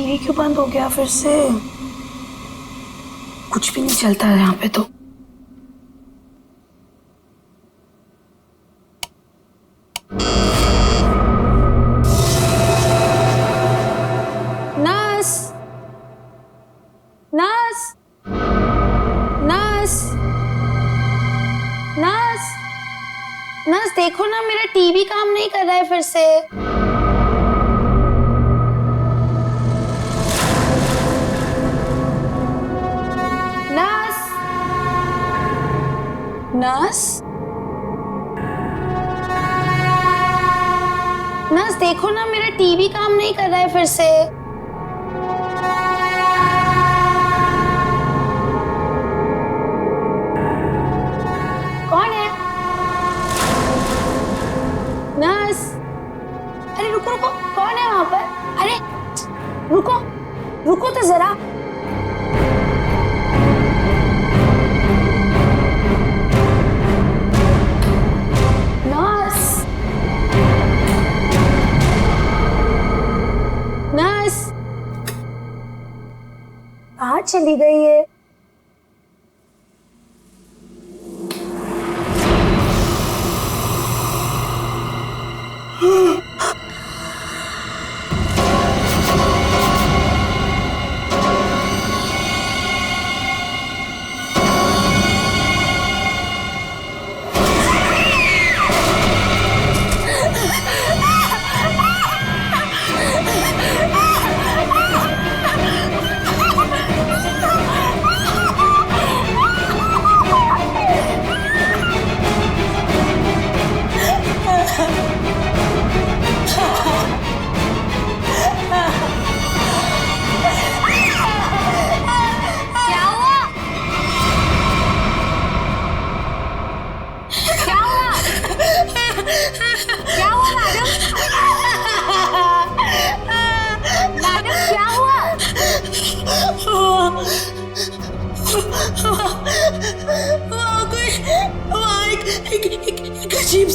TV क्यों बंद हो गया फिर से? कुछ भी नहीं चलता है यहाँ पे तो। Nurse, nurse, nurse, nurse, nurse देखो ना, मेरा टीवी काम नहीं कर रहा है फिर से। नर्स, नर्स, नर्स देखो ना, मेरा टीवी काम नहीं कर रहा है फिर से। कौन है? नर्स, अरे रुको रुको, कौन है वहां पर? अरे रुको, रुको तो जरा। नर्स, नर्स कहाँ चली गई है?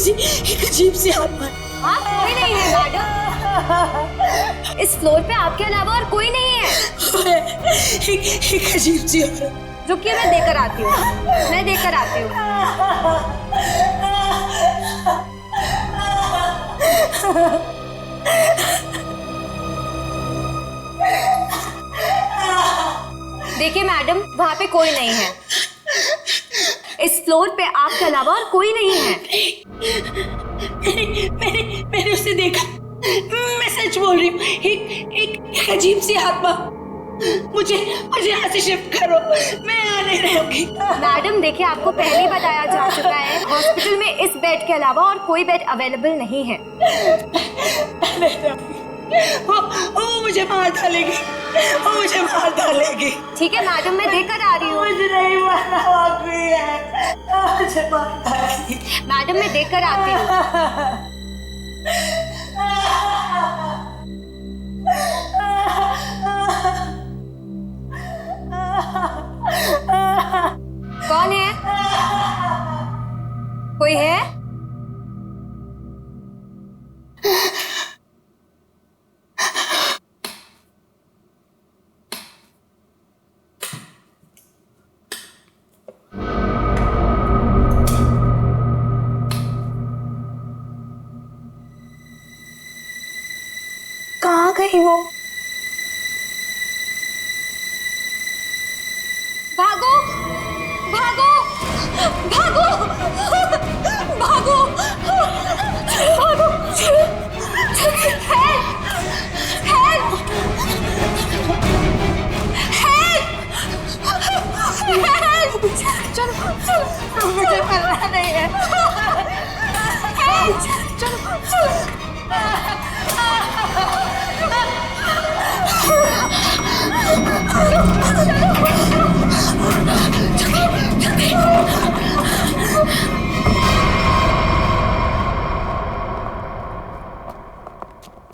एक अजीब सी आत्मा। हाँ, कोई नहीं है मैडम। इस फ्लोर पे आपके अलावा और कोई नहीं है। एक अजीब सी औरत। रुकिए, मैं देकर आती हूँ, मैं देकर आती हूँ। देखिए मैडम, वहाँ पे कोई नहीं है। इस फ्लोर पे आपके अलावा और कोई नहीं है। मैंने उसे देखा, मैं सच बोल रही हूँ। एक अजीब सी आत्मा। मुझे यहाँ से शिफ्ट करो, मैं यहाँ नहीं रहूंगी। मैडम देखिए, आपको पहले ही बताया जा चुका है, हॉस्पिटल में इस बेड के अलावा और कोई बेड अवेलेबल नहीं है। वो मुझे मार डालेगी, वो मुझे मार डालेगी। ठीक है मैडम, मैं देकर आ रही हूँ। मुझे नहीं मारना, मुझे मार डालेगी। मैडम मैं देकर आती हूँ। कौन है? कोई है? कहाँ गई वो? भागो, भागो, भागो, भागो, भागो, हेल्प, हेल्प, हेल्प, चलो, मुझे मरना नहीं है। चलो,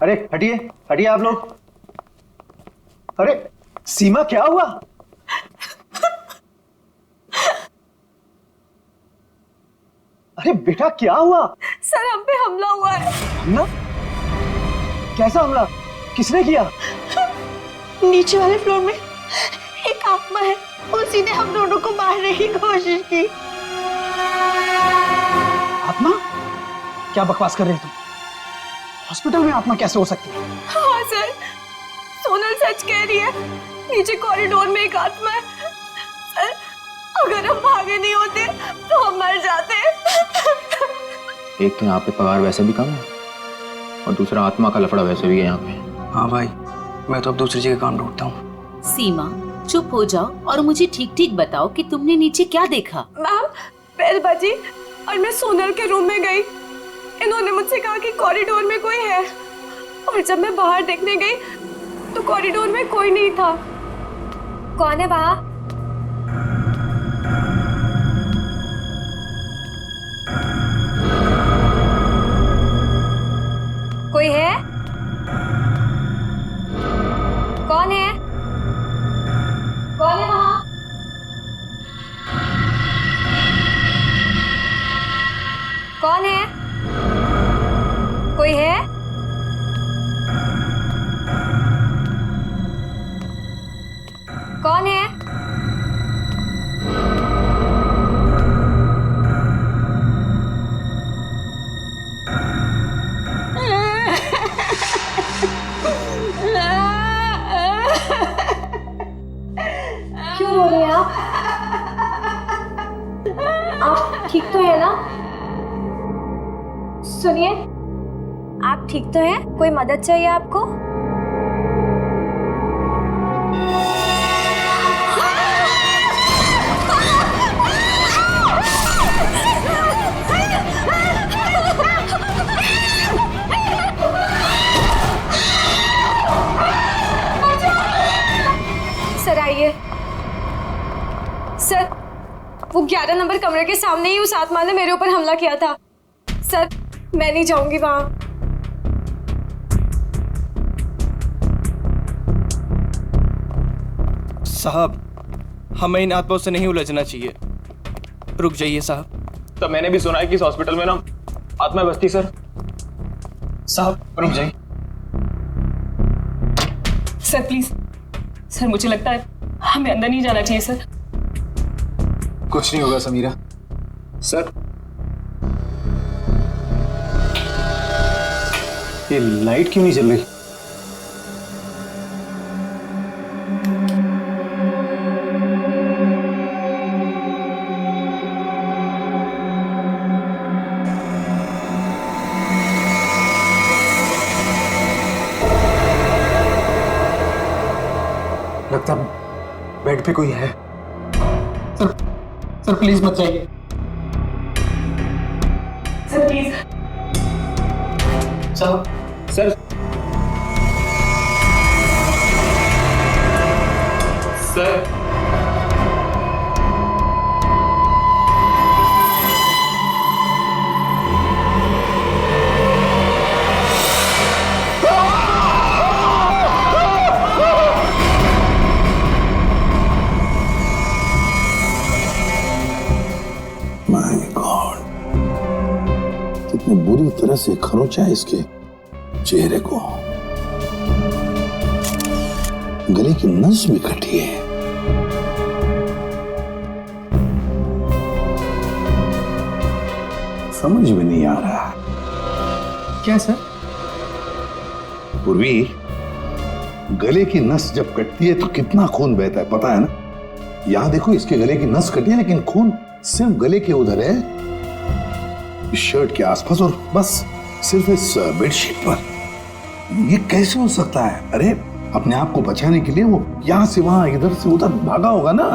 अरे हटिए, हटिए आप लोग। अरे सीमा, क्या हुआ? अरे बेटा, क्या हुआ? सर हम पे हमला हुआ है। हमला? कैसा हमला? किसने किया? नीचे वाले फ्लोर में एक आत्मा है, उसी ने हम दोनों को मारने की कोशिश की। आत्मा? क्या बकवास कर रही तुम? हॉस्पिटल में आत्मा कैसे हो सकती है? हाँ सर, सोनल सच कह रही है। नीचे कॉरिडोर में एक आत्मा है। सर, अगर हम भागे नहीं होते तो हम मर जाते। एक तो यहाँ पे पगार वैसे भी कम है और दूसरा आत्मा का लफड़ा वैसे भी है यहाँ पे। हाँ भाई, मैं तो अब दूसरी जगह काम ढूंढता हूँ। सीमा, चुप हो जाओ और मुझे ठीक ठीक बताओ कि तुमने नीचे क्या देखा। मैम, बेल बजी और मैं सोनल के रूम में गई। इन्होंने मुझसे कहा कि कॉरिडोर में कोई है, और जब मैं बाहर देखने गई तो कॉरिडोर में कोई नहीं था। कौन है वहाँ? कोई है? कौन है? कौन है वहाँ? कौन है? कोई है? कौन है? क्यों रो रहे हैं आप? आप ठीक तो है ना? सुनिए, आप ठीक तो हैं? कोई मदद चाहिए आपको? सर आइए। सर, वो 11 नंबर कमरे के सामने ही उस आत्मा ने मेरे ऊपर हमला किया था। सर, मैं नहीं जाऊंगी वहां। साहब, हमें इन आत्माओं से नहीं उलझना चाहिए। रुक जाइए साहब। तो मैंने भी सुना है कि इस हॉस्पिटल में ना आत्मा बसती। सर साहब रुक जाइए। सर प्लीज, सर मुझे लगता है हमें अंदर नहीं जाना चाहिए सर। कुछ नहीं होगा समीरा। सर, ये लाइट क्यों नहीं जल रही? लगता बेड पे कोई है। सर प्लीज मत जाइए। Sir please. साहब, सर, सर, माय गॉड, कितनी बुरी तरह से खरोंचा है इसके चेहरे को। गले की नस भी कटी है। समझ में नहीं आ रहा। क्या सर? पूर्वी, गले की नस जब कटती है तो कितना खून बहता है पता है ना? यहां देखो, इसके गले की नस कटी है लेकिन खून सिर्फ गले के उधर है, इस शर्ट के आसपास, और बस सिर्फ इस बेडशीट पर। ये कैसे हो सकता है? अरे अपने आप को बचाने के लिए वो यहां से वहां इधर से उधर भागा होगा ना,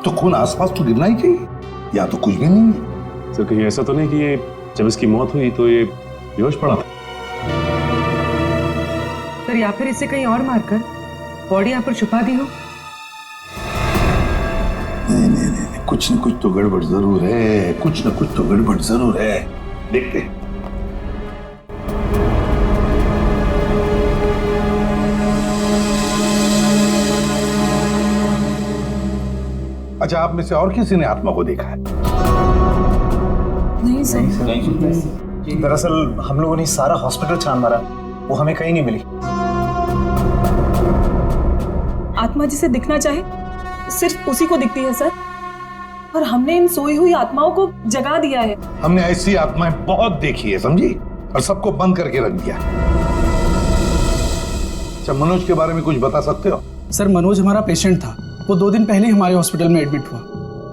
तो खून आसपास तो गिरना ही चाहिए, या तो कुछ भी नहीं है। सर कहीं ऐसा तो नहीं कि ये जब इसकी मौत हुई तो ये बेहोश पड़ा था? सर, या फिर इसे कहीं और मारकर बॉडी यहाँ पर छुपा दी हो। नहीं नहीं नहीं, कुछ न कुछ तो गड़बड़ जरूर है, कुछ न कुछ तो गड़बड़ जरूर है। देखते हैं। अच्छा, आप में से और किसी ने आत्मा को देखा है? नहीं सर। दरअसल हम लोगों ने सारा हॉस्पिटल छान मारा, वो हमें कहीं नहीं मिली। आत्मा जिसे दिखना चाहे सिर्फ उसी को दिखती है सर, और हमने इन सोई हुई आत्माओं को जगा दिया है। हमने ऐसी आत्माएं बहुत देखी है, समझी, और सबको बंद करके रख दिया। अच्छा, मनोज के बारे में कुछ बता सकते हो? सर मनोज हमारा पेशेंट था। वो 2 दिन पहले हमारे हॉस्पिटल में एडमिट हुआ।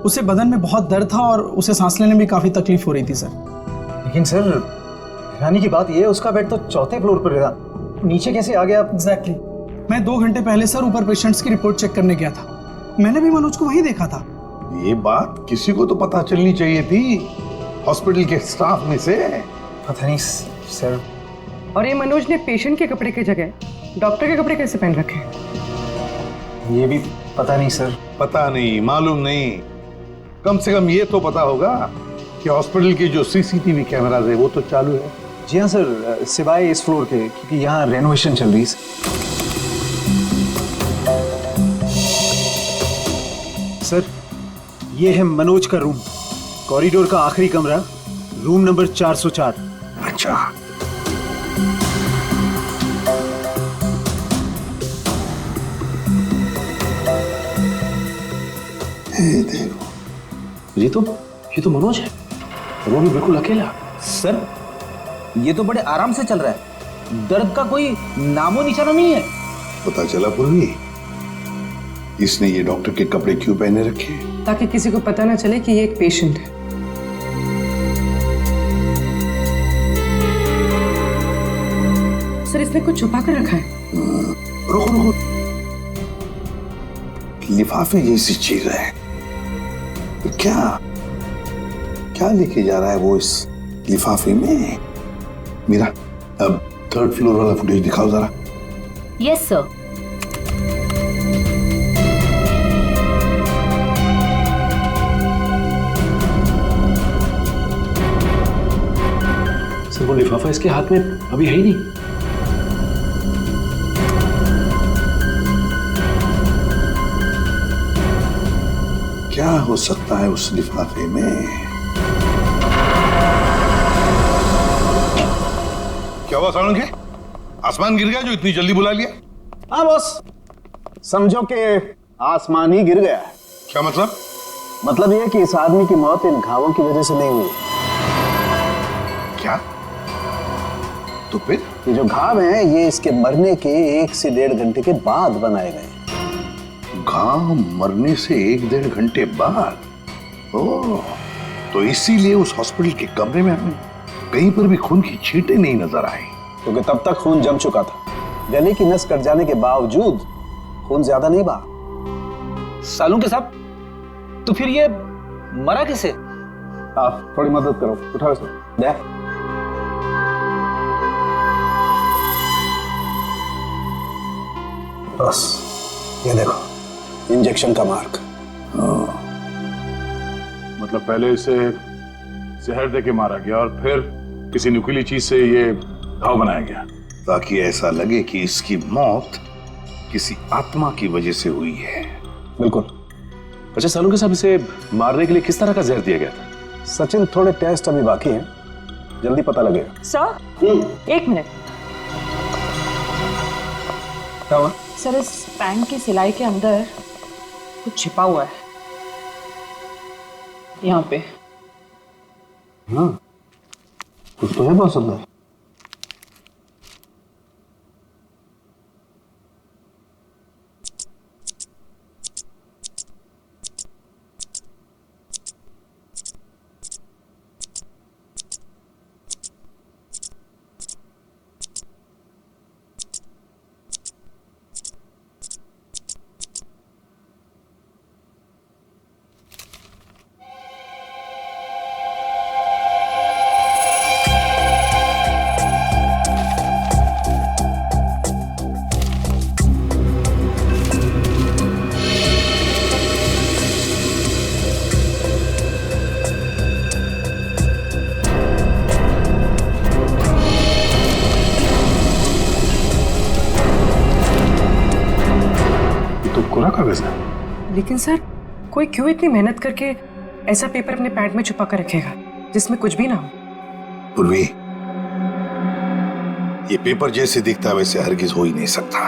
उसे बदन में बहुत दर्द था और उसे सांस लेने में काफी तकलीफ हो रही थी सर। लेकिन सर हैरानी की बात यह है उसका बेड तो 4थे फ्लोर पर था, नीचे कैसे आ गया? एग्जैक्टली। मैं 2 घंटे पहले सर ऊपर पेशेंट्स की रिपोर्ट चेक करने गया था। मैंने भी मनोज को वहीं देखा था। ये बात किसी को तो पता चलनी चाहिए थी, हॉस्पिटल के स्टाफ में से। पता नहीं सर। और ये मनोज ने पेशेंट के कपड़े की जगह डॉक्टर के कपड़े कैसे पहन रखे? ये भी पता नहीं सर। पता नहीं, मालूम नहीं, कम से कम ये तो पता होगा कि हॉस्पिटल के जो सीसीटीवी कैमरास है वो तो चालू है। जी हाँ सर, सिवाय इस फ्लोर के, क्योंकि यहाँ रेनोवेशन चल रही है। सर ये है मनोज का रूम, कॉरिडोर का आखिरी कमरा, रूम नंबर 404। अच्छा, देखो, ये तो मनोज है, और वो भी बिल्कुल अकेला। सर ये तो बड़े आराम से चल रहा है, दर्द का कोई नामो निशाना नहीं है। पता चला पूर्वी, इसने ये डॉक्टर के कपड़े क्यों पहने रखे? ताकि किसी को पता ना चले कि ये एक पेशेंट है। सर इसने कुछ छुपा कर रखा है। रुको, लिफाफे जैसी चीज है, क्या लेके जा रहा है वो इस लिफाफे में? मीरा, अब 3rd फ्लोर वाला फुटेज दिखाओ जरा। Yes sir. सर वो लिफाफा इसके हाथ में अभी है ही नहीं। क्या हो सकता है उस लिफाफे में? क्या हुआ सालुंखे? आसमान गिर गया जो इतनी जल्दी बुला लिया? हाँ बॉस, समझो कि आसमान ही गिर गया है। क्या मतलब? मतलब यह कि इस आदमी की मौत इन घावों की वजह से नहीं हुई। क्या? तो फिर? ये जो घाव हैं ये इसके मरने के 1 से 1.5 घंटे के बाद बनाए गए। घाव मरने से 1-1.5 घंटे बाद? ओह, तो इसीलिए उस हॉस्पिटल के कमरे में हमें कहीं पर भी खून की छींटें नहीं नजर आई। क्योंकि तब तक खून जम चुका था। गले की नस कट जाने के बावजूद खून ज्यादा नहीं बहा। सालुंखे साहब, तो फिर ये मरा कैसे? आप थोड़ी मदद करो, उठाओ इसे। दे। बस ये देखो, इंजेक्शन का मार्क। मतलब पहले इसे जहर देके मारा गया और फिर किसी नुकीली चीज से ये घाव बनाया गया, ताकि ऐसा लगे कि इसकी मौत किसी आत्मा की वजह से हुई है। बिल्कुल। अच्छा सालुंखे साहब, इसे मारने के लिए किस तरह का जहर दिया गया था? सचिन, थोड़े टेस्ट अभी बाकी हैं, जल्दी पता लगेगा। Sir 1 minute. क्या हुआ? सर इस पैंट की सिलाई के अंदर कुछ छिपा हुआ है, यहाँ पे। हाँ, कुछ तो है बहुत सुंदर। कोरा कागज है। लेकिन सर कोई क्यों इतनी मेहनत करके ऐसा पेपर अपने पैंट में छुपा कर रखेगा जिसमें कुछ भी ना हो? पूर्वी, ये पेपर जैसे दिखता है वैसे हरगिज हो ही नहीं सकता।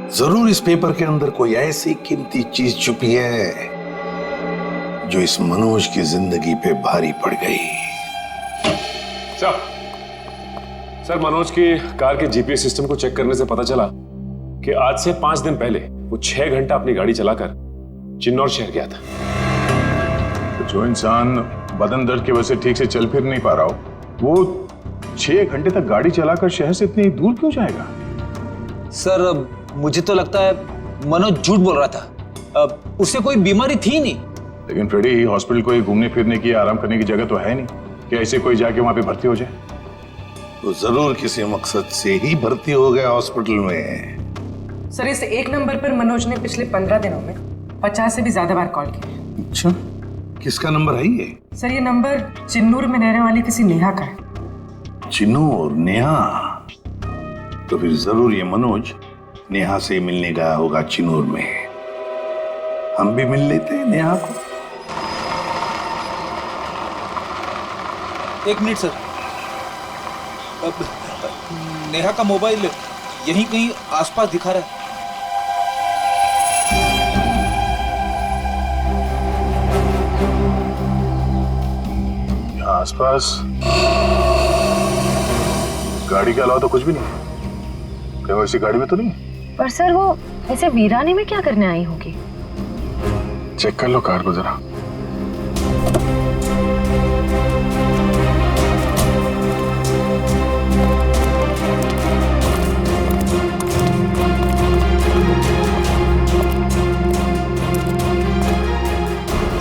जरूर इस पेपर के अंदर कोई ऐसी कीमती चीज छुपी है जो इस मनोज की जिंदगी पे भारी पड़ गई। सर, मनोज की कार के जीपीएस सिस्टम को चेक करने से पता चला कि आज से 5 दिन पहले वो 6 घंटा अपनी गाड़ी चलाकर चिन्नौर शहर गया था। तो जो इंसान बदन दर्द की वजह से ठीक से चल फिर नहीं पा रहा हो, वो 6 घंटे तक गाड़ी चलाकर शहर से इतनी दूर क्यों जाएगा? सर, मुझे तो लगता है मनोज झूठ बोल रहा था। उसे कोई बीमारी थी नहीं। लेकिन फ्रेडी, हॉस्पिटल कोई घूमने फिरने की, आराम करने की जगह तो है नहीं कि ऐसे कोई जाके वहां पे भर्ती हो जाए। तो जरूर किसी मकसद से ही भर्ती हो गया हॉस्पिटल में। सर, इस एक नंबर पर मनोज ने पिछले 15 दिनों में 50 से भी ज्यादा बार कॉल किया। अच्छा, किसका नंबर है ये? सर, ये नंबर चिन्नूर में रहने वाली किसी नेहा का है। चिन्नूर? नेहा? तो फिर जरूर ये मनोज नेहा से मिलने गया होगा चिन्नूर में। हम भी मिल लेते हैं नेहा को। 1 मिनट सर। नेहा का मोबाइल यहीं कहीं आसपास दिखा रहा है। यहाँ आसपास गाड़ी के अलावा तो कुछ भी नहीं है। क्या वो इसी गाड़ी में तो नहीं है? पर सर, वो ऐसे वीराने में क्या करने आई होगी? चेक कर लो कार को जरा।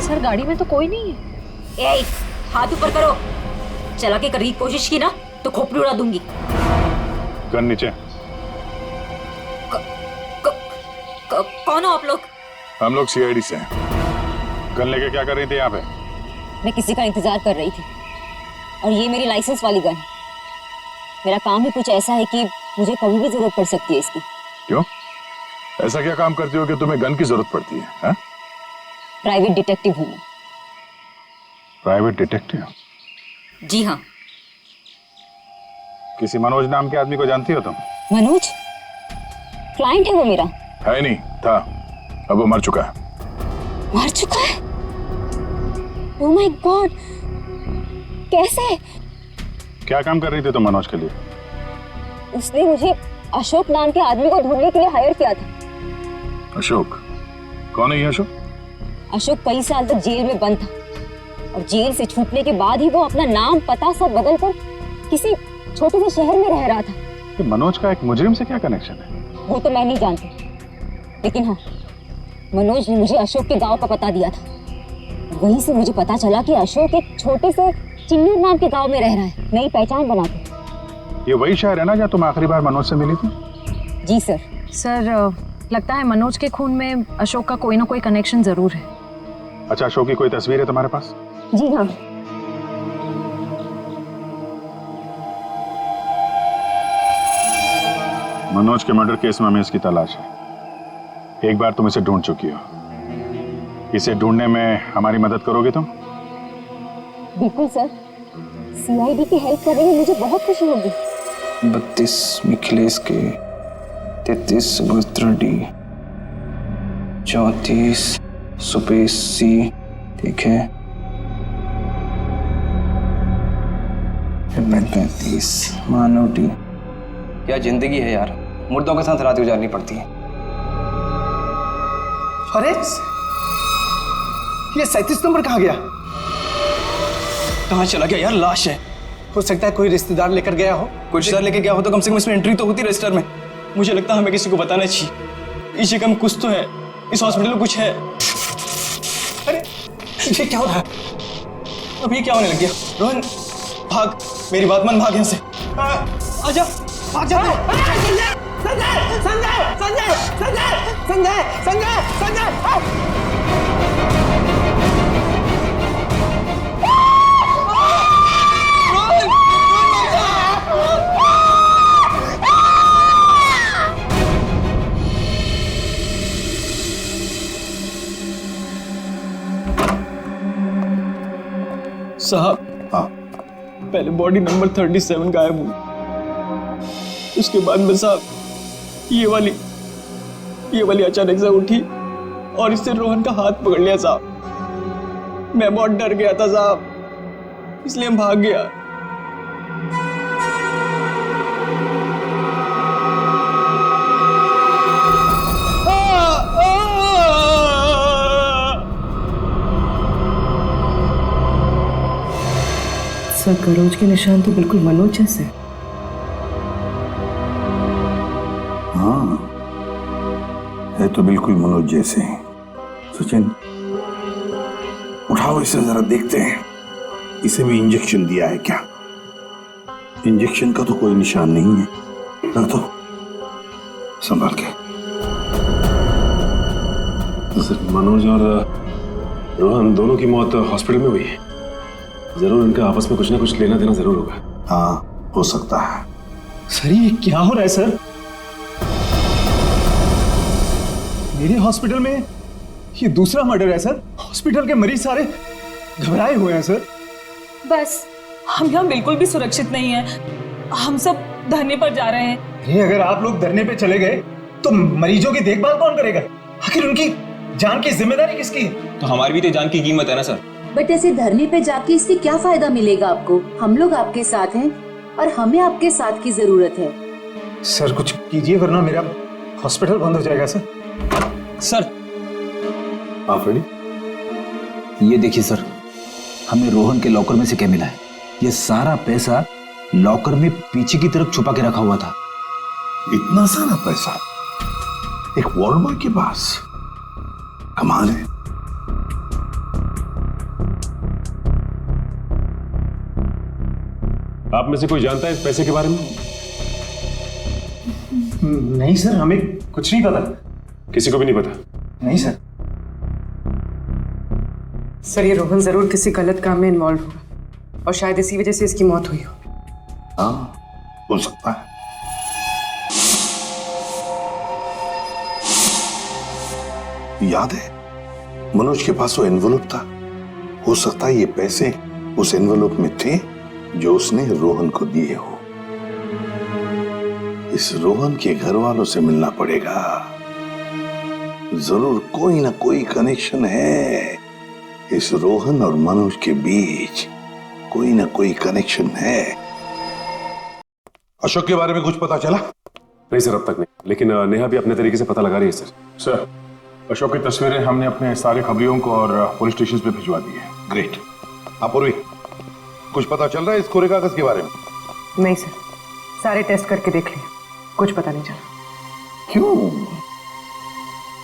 सर, गाड़ी में तो कोई नहीं है। ए, हाथ ऊपर करो। चला के करने की कोशिश की ना तो खोपड़ी उड़ा दूंगी। गन नीचे। कौन हो आप लोग? हम लोग सीआईडी से हैं। गन लेके क्या कर रही थी यहाँ पे? मैं किसी का इंतजार कर रही थी और ये मेरी लाइसेंस वाली गन। मेरा काम ही कुछ ऐसा है कि मुझे कभी भी जरूरत पड़ सकती है इसकी। क्यों? ऐसा क्या काम करती हो कि तुम्हें गन की जरूरत पड़ती है? हा? प्राइवेट डिटेक्टिव हूँ मैं। Private detective? जी हाँ। किसी मनोज नाम के आदमी को जानती हो तुम? मनोज? क्लाइंट है वो मेरा। है नहीं, था। अब वो मर चुका है। मर चुका है? ओह माय गॉड, कैसे? क्या काम कर रही थी तुम मनोज के लिए? उसने मुझे अशोक नाम के आदमी को ढूंढने के लिए हायर किया था। अशोक? कौन है ये अशोक? अशोक कई साल तक जेल में बंद था और जेल से छूटने के बाद ही वो अपना नाम पता सब बदल कर किसी छोटे से शहर में रह रहा था। कि मनोज का एक मुजरिम से क्या कनेक्शन है? वो तो मैं नहीं जानती, लेकिन हाँ, मनोज ने मुझे अशोक के गांव का पता दिया था। वहीं से मुझे पता चला कि अशोक एक छोटे से चिन्नूर नाम के गांव में रह रहा है, नई पहचान बना के। ये वही शहर है ना जहाँ तुम आखिरी बार मनोज से मिली थी? जी सर। सर, लगता है मनोज के खून में अशोक का कोई ना कोई कनेक्शन जरूर है। अच्छा, अशोक की कोई तस्वीर है तुम्हारे पास? जी हाँ। मनोज के मर्डर केस में हमें इसकी तलाश है। एक बार तुम इसे ढूंढ चुकी हो, इसे ढूंढने में हमारी मदद करोगे तुम? बिल्कुल सर, सीआईडी की हेल्प करने में मुझे बहुत खुशी होगी। 32 मिखिलेश के, 33 सुभद्रा डी, 34 सुपेश सी, ठीक है, 35 मानव डी। क्या जिंदगी है यार, मुर्दों के साथ रात गुजारनी पड़ती है। अरे ये 37 नंबर कहाँ गया? कहाँ चला गया यार? लाश है। हो सकता है कोई रिश्तेदार लेकर गया हो। कोई रिश्तेदार लेके गया हो तो कम से कम इसमें एंट्री तो होती रजिस्टर में। मुझे लगता है हमें किसी को बताना चाहिए। इस जगह में कुछ तो है, इस हॉस्पिटल में कुछ है। अरे ये क्या हो रहा है? अब ये क्या होने लग गया? रोहन भाग, मेरी बात मान, भाग यहाँ से। आजा, भाग जा। संजय! संजय! संजय! संजय! संजय! संजय! संजय! संजय! साहब, हाँ, पहले बॉडी नंबर 37 गायब हुई, उसके बाद में साहब ये वाली ये वाली अचानक से उठी और इससे रोहन का हाथ पकड़ लिया साहब। मैं बहुत डर गया था साहब, इसलिए हम भाग गया। सर करोज के निशान तो बिल्कुल मनोज जैसे। हाँ, है तो बिल्कुल मनोज जैसे। सचिन, उठाओ इसे जरा देखते हैं, इसे भी इंजेक्शन दिया है क्या? इंजेक्शन का तो कोई निशान नहीं है। रख दो, संभाल के। तो सिर्फ मनोज और रोहन दोनों की मौत हॉस्पिटल में हुई है। जरूर इनका आपस में कुछ ना कुछ लेना देना जरूर होगा। हाँ, हो सकता है। सर ये क्या हो रहा है सर? मेरे हॉस्पिटल में ये दूसरा मर्डर है सर। हॉस्पिटल के मरीज सारे घबराए हुए हैं सर। बस हम यहाँ बिल्कुल भी सुरक्षित नहीं है। हम सब धरने पर जा रहे हैं। अरे अगर आप लोग धरने पे चले गए तो मरीजों की देखभाल कौन करेगा? आखिर उनकी जान की जिम्मेदारी किसकी है? तो हमारी भी तो जान की कीमत है ना सर। बट ऐसे धरने पे जाके इससे क्या फायदा मिलेगा आपको? हम लोग आपके साथ हैं और हमें आपके साथ की जरूरत है। सर कुछ कीजिए वरना मेरा हॉस्पिटल बंद हो जाएगा सर। सर आप रेडी? ये देखिए सर, हमें रोहन के लॉकर में से क्या मिला है। ये सारा पैसा लॉकर में पीछे की तरफ छुपा के रखा हुआ था। इतना सारा पैसा एक वार्ड बॉय के पास? कमाल है। आप में से कोई जानता है इस पैसे के बारे में? नहीं सर, हमें कुछ नहीं पता। किसी को भी नहीं पता? नहीं सर। सर ये रोहन जरूर किसी गलत काम में इन्वॉल्व होगा और शायद इसी वजह से इसकी मौत हुई हो। हाँ, हो सकता है। याद है मनोज के पास वो एनवेलप था। हो सकता है ये पैसे उस एनवेलप में थे जो उसने रोहन को दिए हो। इस रोहन के घर वालों से मिलना पड़ेगा। जरूर कोई ना कोई कनेक्शन है इस रोहन और मनोज के बीच। कोई ना कोई कनेक्शन है। अशोक के बारे में कुछ पता चला? नहीं सर, अब तक नहीं, लेकिन नेहा भी अपने तरीके से पता लगा रही है सर। सर, अशोक की तस्वीरें हमने अपने सारे खबरियों को और पुलिस स्टेशन पे भिजवा दी है। ग्रेट। अपूर्वी, कुछ पता चल रहा है इस कोरे कागज के बारे में? नहीं सर, सारे टेस्ट करके देख लिए, कुछ पता नहीं चला।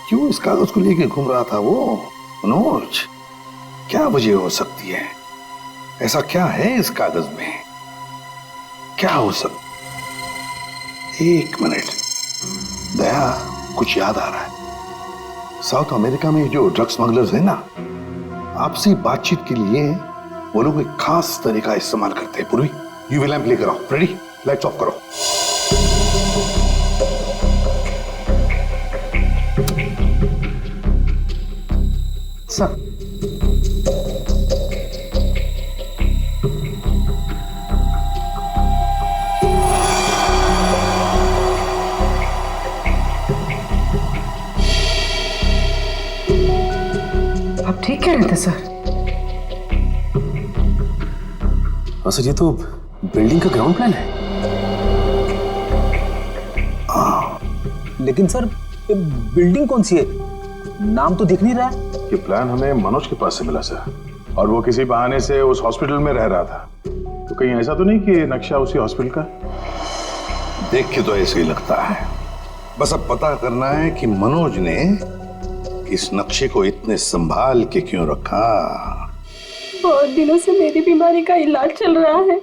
क्यों इस कागज को लेके घूम रहा था वो मनोज? क्या वजह हो सकती है? ऐसा क्या है इस कागज में? क्या हो सकता? एक मिनट, दया, कुछ याद आ रहा है। साउथ अमेरिका में जो ड्रग स्मगलर्स है ना, आपसी बातचीत के लिए वो लोग एक खास तरीका इस्तेमाल करते हैं। पूर्वी, यूवी लैंप लेकर आओ। रेडी? लाइट्स ऑफ करो। सर आप ठीक कह रहे थे सर? हाँ सर, ये तो बिल्डिंग का ग्राउंड प्लान है। लेकिन सर ये बिल्डिंग कौन सी है? नाम तो दिख नहीं रहा है। ये प्लान हमें मनोज के पास से मिला सर, और वो किसी बहाने से उस हॉस्पिटल में रह रहा था। तो कहीं ऐसा तो नहीं कि नक्शा उसी हॉस्पिटल का? देख के तो ऐसे ही लगता है। बस अब पता करना है कि मनोज ने इस नक्शे को इतने संभाल के क्यों रखा। बहुत दिनों से मेरी बीमारी का इलाज चल रहा है।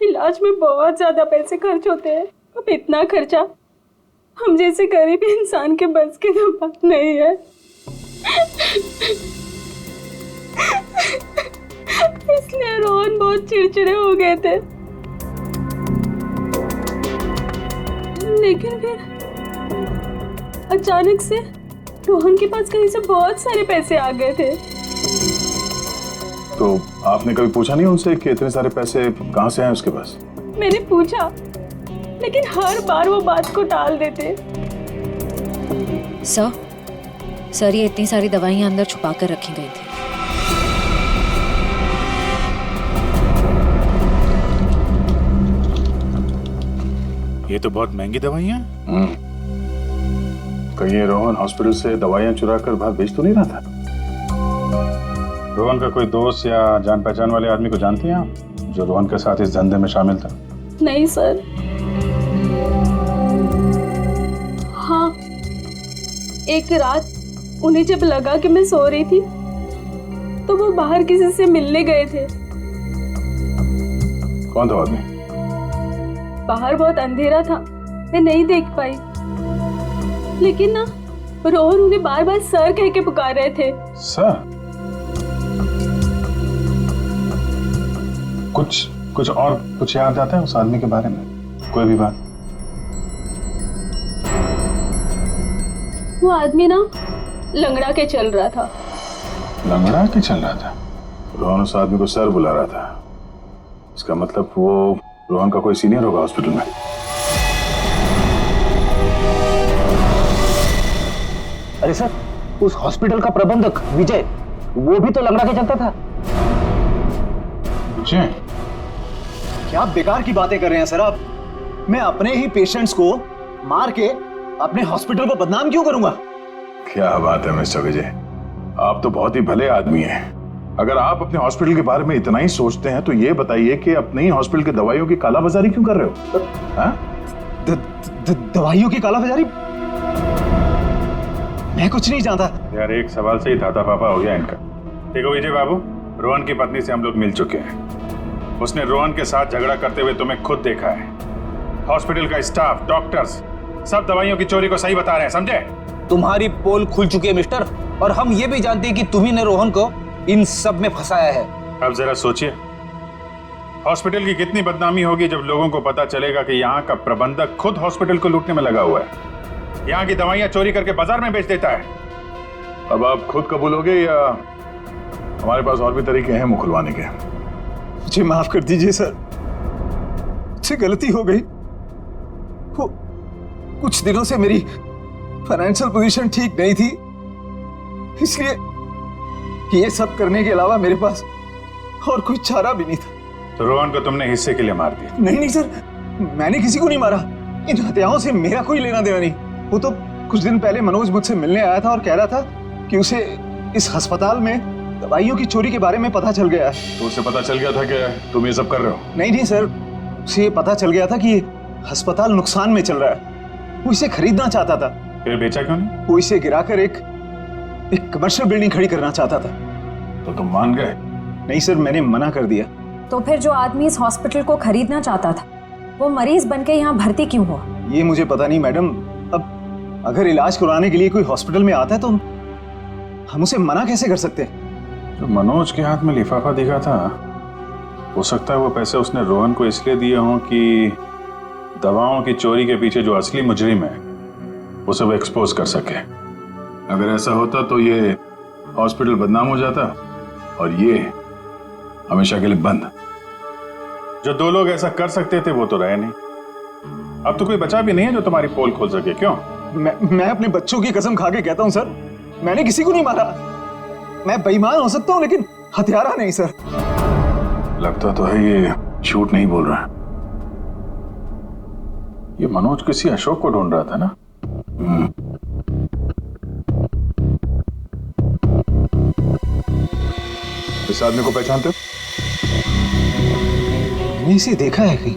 इलाज में बहुत ज्यादा पैसे खर्च होते हैं। अब इतना खर्चा हम जैसे गरीब इंसान के बस की तो बात नहीं है। इसलिए रोहन बहुत चिड़चिड़े हो गए थे। लेकिन फिर अचानक से रोहन के पास कहीं से बहुत सारे पैसे आ गए थे। तो आपने कभी पूछा नहीं उनसे कि इतने सारे पैसे कहाँ से आए उसके पास? मैंने पूछा, लेकिन हर बार वो बात को टाल देते। सर ये इतनी सारी दवाइयां अंदर छुपा कर रखी गई थी। ये तो बहुत महंगी दवाइयां हैं। कहीं ये रोहन हॉस्पिटल से दवाइयां चुरा कर बाहर बेच तो नहीं रहा था? रोहन का कोई दोस्त या जान पहचान वाले आदमी को जानती हैं आप, जो रोहन के साथ इस धंधे में शामिल था? नहीं सर। हाँ, एक रात उन्हें जब लगा कि मैं सो रही थी तो वो बाहर किसी से मिलने गए थे। कौन था आदमी? बाहर बहुत अंधेरा था, मैं नहीं देख पाई, लेकिन ना रोहन उन्हें बार बार सर कह के पुकार रहे थे। सर? कुछ और कुछ याद आता है उस आदमी के बारे में? कोई भी बात? वो आदमी ना लंगड़ा के चल रहा था। लंगड़ा के चल रहा था? रोहन उस आदमी को सर बुला रहा था, इसका मतलब वो रोहन का कोई सीनियर होगा हॉस्पिटल में। अरे सर, उस हॉस्पिटल का प्रबंधक विजय, वो भी तो लंगड़ा के चलता था। विजय? क्या बेकार की बातें कर रहे हैं सर आप? मैं अपने ही पेशेंट्स को मार के अपने हॉस्पिटल को बदनाम क्यों करूंगा? क्या बात है मिस्टर विजय, आप तो बहुत ही भले आदमी हैं। अगर आप अपने हॉस्पिटल के बारे में इतना ही सोचते हैं तो ये बताइए कि अपने ही हॉस्पिटल की दवाइयों की कालाबाजारी क्यों कर रहे हो? दवाइयों की कालाबाजारी? मैं कुछ नहीं जानता यार। एक सवाल से ही दादा पापा हो गया इनका। देखो विजय बाबू, रोहन की पत्नी से हम लोग मिल चुके हैं। उसने रोहन के साथ झगड़ा करते हुए तुम्हें खुद देखा है। हॉस्पिटल का स्टाफ, डॉक्टर्स सब दवाइयों की चोरी को सही बता रहे हैं, समझे? तुम्हारी पोल खुल चुकी है मिस्टर, और हम ये भी जानते हैं कि तुम्ही ने रोहन को इन सब में फंसाया है। अब जरा सोचिए, हॉस्पिटल की कितनी बदनामी होगी जब लोगों को पता चलेगा कि यहाँ का प्रबंधक खुद हॉस्पिटल को लूटने में लगा हुआ है, यहाँ की दवाइयां चोरी करके बाजार में बेच देता है। अब आप खुद कबूलोगे या हमारे पास और भी तरीके हैं मुंह खुलवाने के? मुझे माफ कर दीजिए सर, मुझसे गलती हो गई। वो कुछ दिनों से मेरी फाइनेंशियल पोजीशन ठीक नहीं थी, इसलिए ये सब करने के अलावा मेरे पास और कोई चारा भी नहीं था। तो रोहन को तुमने हिस्से के लिए मार दिया? नहीं सर, मैंने किसी को नहीं मारा। इन हत्याओं से मेरा कोई लेना देना नहीं। वो तो कुछ दिन पहले मनोज मुझसे मिलने आया था और कह रहा था कि उसे इस अस्पताल में दवाइयों की चोरी के बारे में पता चल गया है। तो उसे पता चल गया था कि तुम ये सब कर रहे हो? नहीं सर, उसे ये पता चल गया था कि अस्पताल नुकसान में चल रहा है। वो इसे खरीदना चाहता था। फिर बेचा क्यों नहीं? वो इसे गिराकर एक कमर्शियल बिल्डिंग खड़ी करना चाहता था। तो तुम मान गए? नहीं सर, मैंने मना कर दिया। तो फिर जो आदमी इस हॉस्पिटल को खरीदना चाहता था वो मरीज बनके यहाँ भर्ती क्यों हुआ? ये मुझे पता नहीं मैडम। अब अगर इलाज करवाने के लिए कोई हॉस्पिटल में आता है तो हम उसे मना कैसे कर सकते हैं? जो मनोज के हाथ में लिफाफा दिखा था, हो सकता है वो पैसे उसने रोहन को इसलिए दिए हों कि दवाओं की चोरी के पीछे जो असली मुजरिम है उसे वो एक्सपोज कर सके। अगर ऐसा होता तो ये हॉस्पिटल बदनाम हो जाता और ये हमेशा के लिए बंद। जो दो लोग ऐसा कर सकते थे वो तो रहे नहीं। अब तो कोई बचा भी नहीं है जो तुम्हारी पोल खोल सके। क्यों? मैं अपने बच्चों की कसम खा के कहता हूं सर, मैंने किसी को नहीं मारा। मैं बेईमान हो सकता हूं लेकिन हत्यारा नहीं सर। लगता तो है ये झूठ नहीं बोल रहा है। ये मनोज किसी अशोक को ढूंढ रहा था ना? इस आदमी को पहचानते हो? मैंने इसे देखा है कहीं।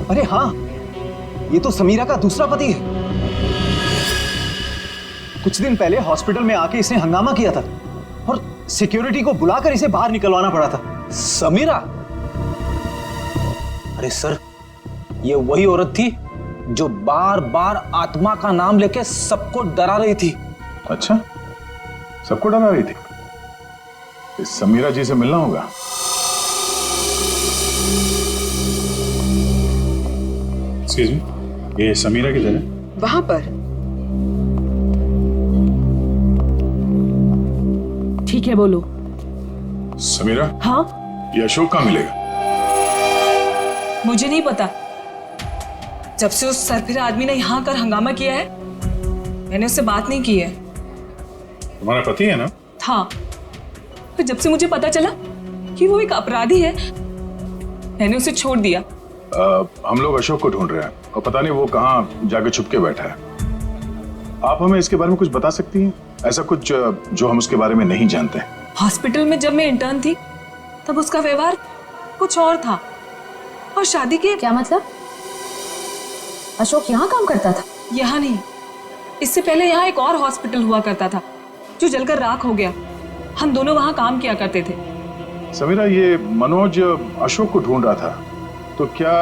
अरे हाँ, ये तो समीरा का दूसरा पति है। कुछ दिन पहले हॉस्पिटल में आके इसने हंगामा किया था और सिक्योरिटी को बुलाकर इसे बाहर निकलवाना पड़ा था। समीरा? अरे सर, ये वही औरत थी जो बार बार आत्मा का नाम लेके सबको डरा रही थी। अच्छा, सबको डरा रही थी? इस समीरा जी से मिलना होगा। एक्सक्यूज मी, ये समीरा की जगह? वहां पर। ठीक है, बोलो। समीरा? हाँ? ये अशोक कहाँ मिलेगा? मुझे नहीं पता। जब से उस सरफिरा आदमी ने यहाँ कर हंगामा किया है, मैंने उससे बात नहीं की है। तुम्हारा पति है ना? था, फिर जब से मुझे पता चला कि वो एक अपराधी है, मैंने उसे छोड़ दिया। हम लोग अशोक को ढूंढ रहे हैं और पता नहीं वो कहाँ जाके छुप के बैठा है। आप हमें इसके बारे में कुछ बता सकती हैं? ऐसा कुछ जो हम उसके बारे में नहीं जानते। हॉस्पिटल में जब मैं इंटर्न थी तब उसका व्यवहार कुछ और था, और शादी के। क्या मतलब? अशोक यहाँ काम करता था? यहाँ नहीं, इससे पहले यहाँ एक और हॉस्पिटल हुआ करता था जो जलकर राख हो गया। हम दोनों वहाँ काम किया करते थे। समीरा, ये मनोज अशोक को ढूंढ रहा था, तो क्या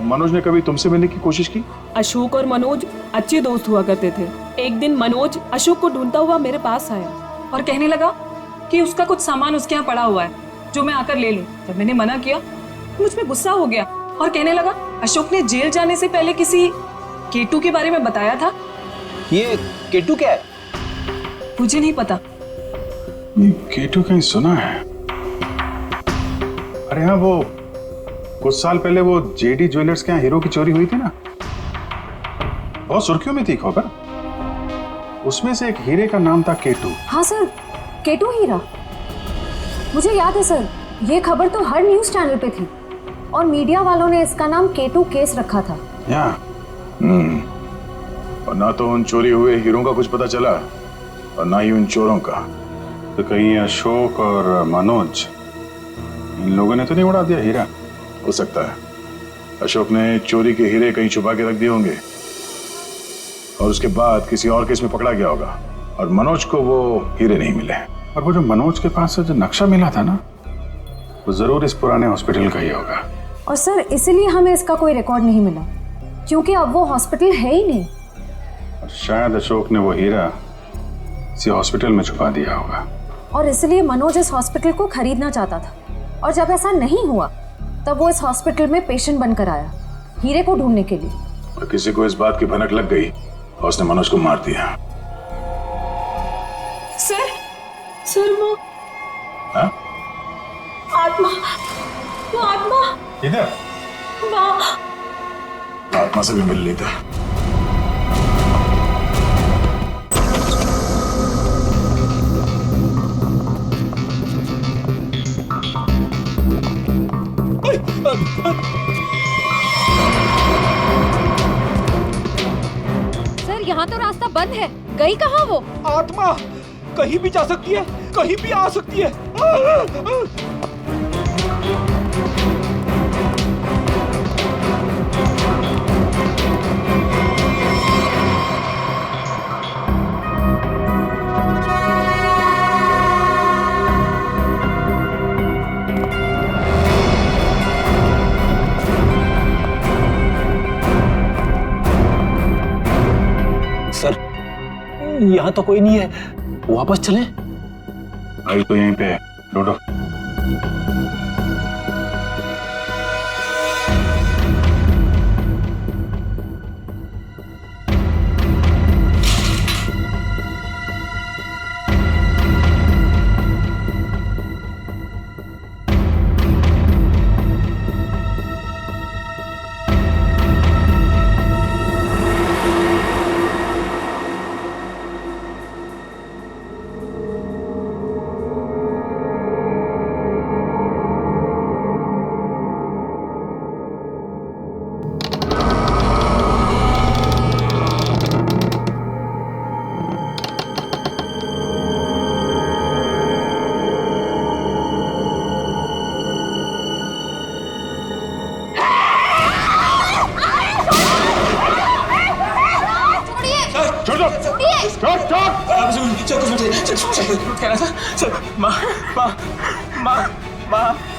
मनोज ने कभी तुमसे मिलने की कोशिश की? अशोक और मनोज अच्छे दोस्त हुआ करते थे। एक दिन मनोज अशोक को ढूंढता हुआ मेरे पास आया और कहने लगा कि उसका कुछ सामान उसके यहाँ पड़ा हुआ है जो मैं आकर ले लूं। जब मैंने मना किया तो मुझ पे गुस्सा हो गया और कहने लगा अशोक ने जेल जाने से पहले किसी केटू के बारे में बताया था। ये केटू क्या है? मुझे नहीं पता। केटू कहीं सुना है? अरे हाँ, वो कुछ साल पहले वो जेडी ज्वेलर्स के यहाँ हीरो की चोरी हुई थी ना, बहुत सुर्खियों में थी खबर। उसमें से एक हीरे का नाम था केटू। हाँ सर, केटू हीरा, मुझे याद है सर। ये खबर तो हर न्यूज चैनल पे थी और मीडिया वालों ने इसका नाम केटू केस रखा था। और ना तो उन चोरी हुए हीरों का कुछ पता चला और ना ही उन चोरों का। तो कहीं अशोक और मनोज, इन लोगों ने तो नहीं उड़ा दिया हीरा? हो सकता है अशोक ने चोरी के हीरे कहीं छुपा के रख दिए होंगे और उसके बाद किसी और केस में पकड़ा गया होगा और मनोज को वो हीरे नहीं मिले। और वो जो मनोज के पास से जो नक्शा मिला था ना, वो जरूर इस पुराने हॉस्पिटल का ही होगा। और सर इसीलिए हमें इसका कोई रिकॉर्ड नहीं मिला, क्योंकि अब वो हॉस्पिटल है ही नहीं। और शायद अशोक ने वो हीरा किसी हॉस्पिटल में छुपा दिया होगा। और इसलिए मनोज इस हॉस्पिटल को खरीदना चाहता था, और जब ऐसा नहीं हुआ तब वो इस हॉस्पिटल में पेशेंट बनकर आया हीरे को ढूंढने के लिए। और किसी को इस बात की भनक लग गई और उसने मनोज को मार दिया। सर वो हाँ? आत्मा, वो आत्मा इधर आत्मा से भी मिल लेता। सर यहाँ तो रास्ता बंद है, गई कहाँ वो? आत्मा कहीं भी जा सकती है, कहीं भी आ सकती है। सर, यहाँ तो कोई नहीं है, वापस चलें? आई तो यहीं पे है, ढूंढो।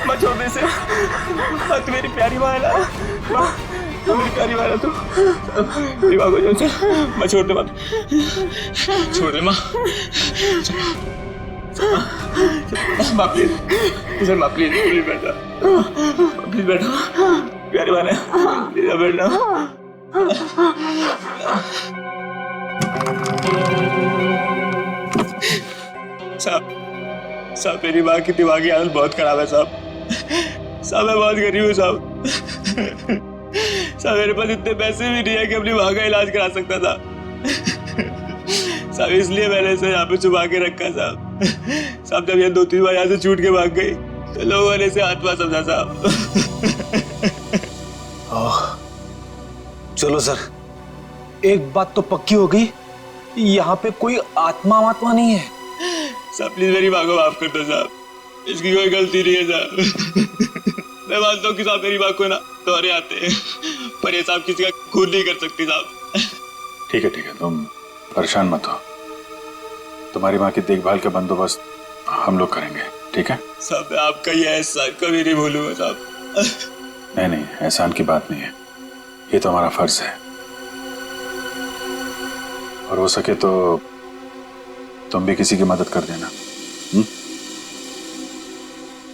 माँ छोड़ दे इसे। माँ तू मेरी प्यारी माँ है ना। माँ तू मेरी प्यारी माँ है ना। तू मेरी माँ को छोड़। माँ छोड़ दे, माँ छोड़ दे। माँ माँ प्लीज, माँ प्लीज प्लीज बैठा, प्लीज बैठो, प्यारी माँ है, प्लीज बैठना। साहब मेरी माँ की दिमागी हालत बहुत खराब है साहब। मैं बहुत गरीब हूँ साहब। साहब मेरे पास इतने पैसे भी नहीं है कि अपनी माँ का इलाज करा सकता था साहब, इसलिए मैंने इसे यहाँ पे छुपा के रखा साहब। साहब जब ये 2-3 बार यहाँ से छूट के भाग गई तो लोगों ने इसे आत्मा समझा साहब। चलो सर, एक बात तो पक्की हो गई, यहाँ पे कोई आत्मा नहीं है। साहब प्लीज मेरी माँ को माफ कर दो साहब, इसकी कोई गलती नहीं है साहब। मैं मानता हूँ कि साहब मेरी माँ को ना दौरे आते हैं, पर ये साहब किसी का खून नहीं कर सकती साहब। ठीक है, तुम परेशान मत हो। तुम्हारी माँ की देखभाल का बंदोबस्त हम लोग करेंगे, ठीक है? साहब मैं आपका ये एहसान कभी नहीं भूलूंगा साहब। नहीं, एहसान की बात नहीं है, ये तो हमारा फर्ज है। और हो सके तो तुम भी किसी की मदद कर देना।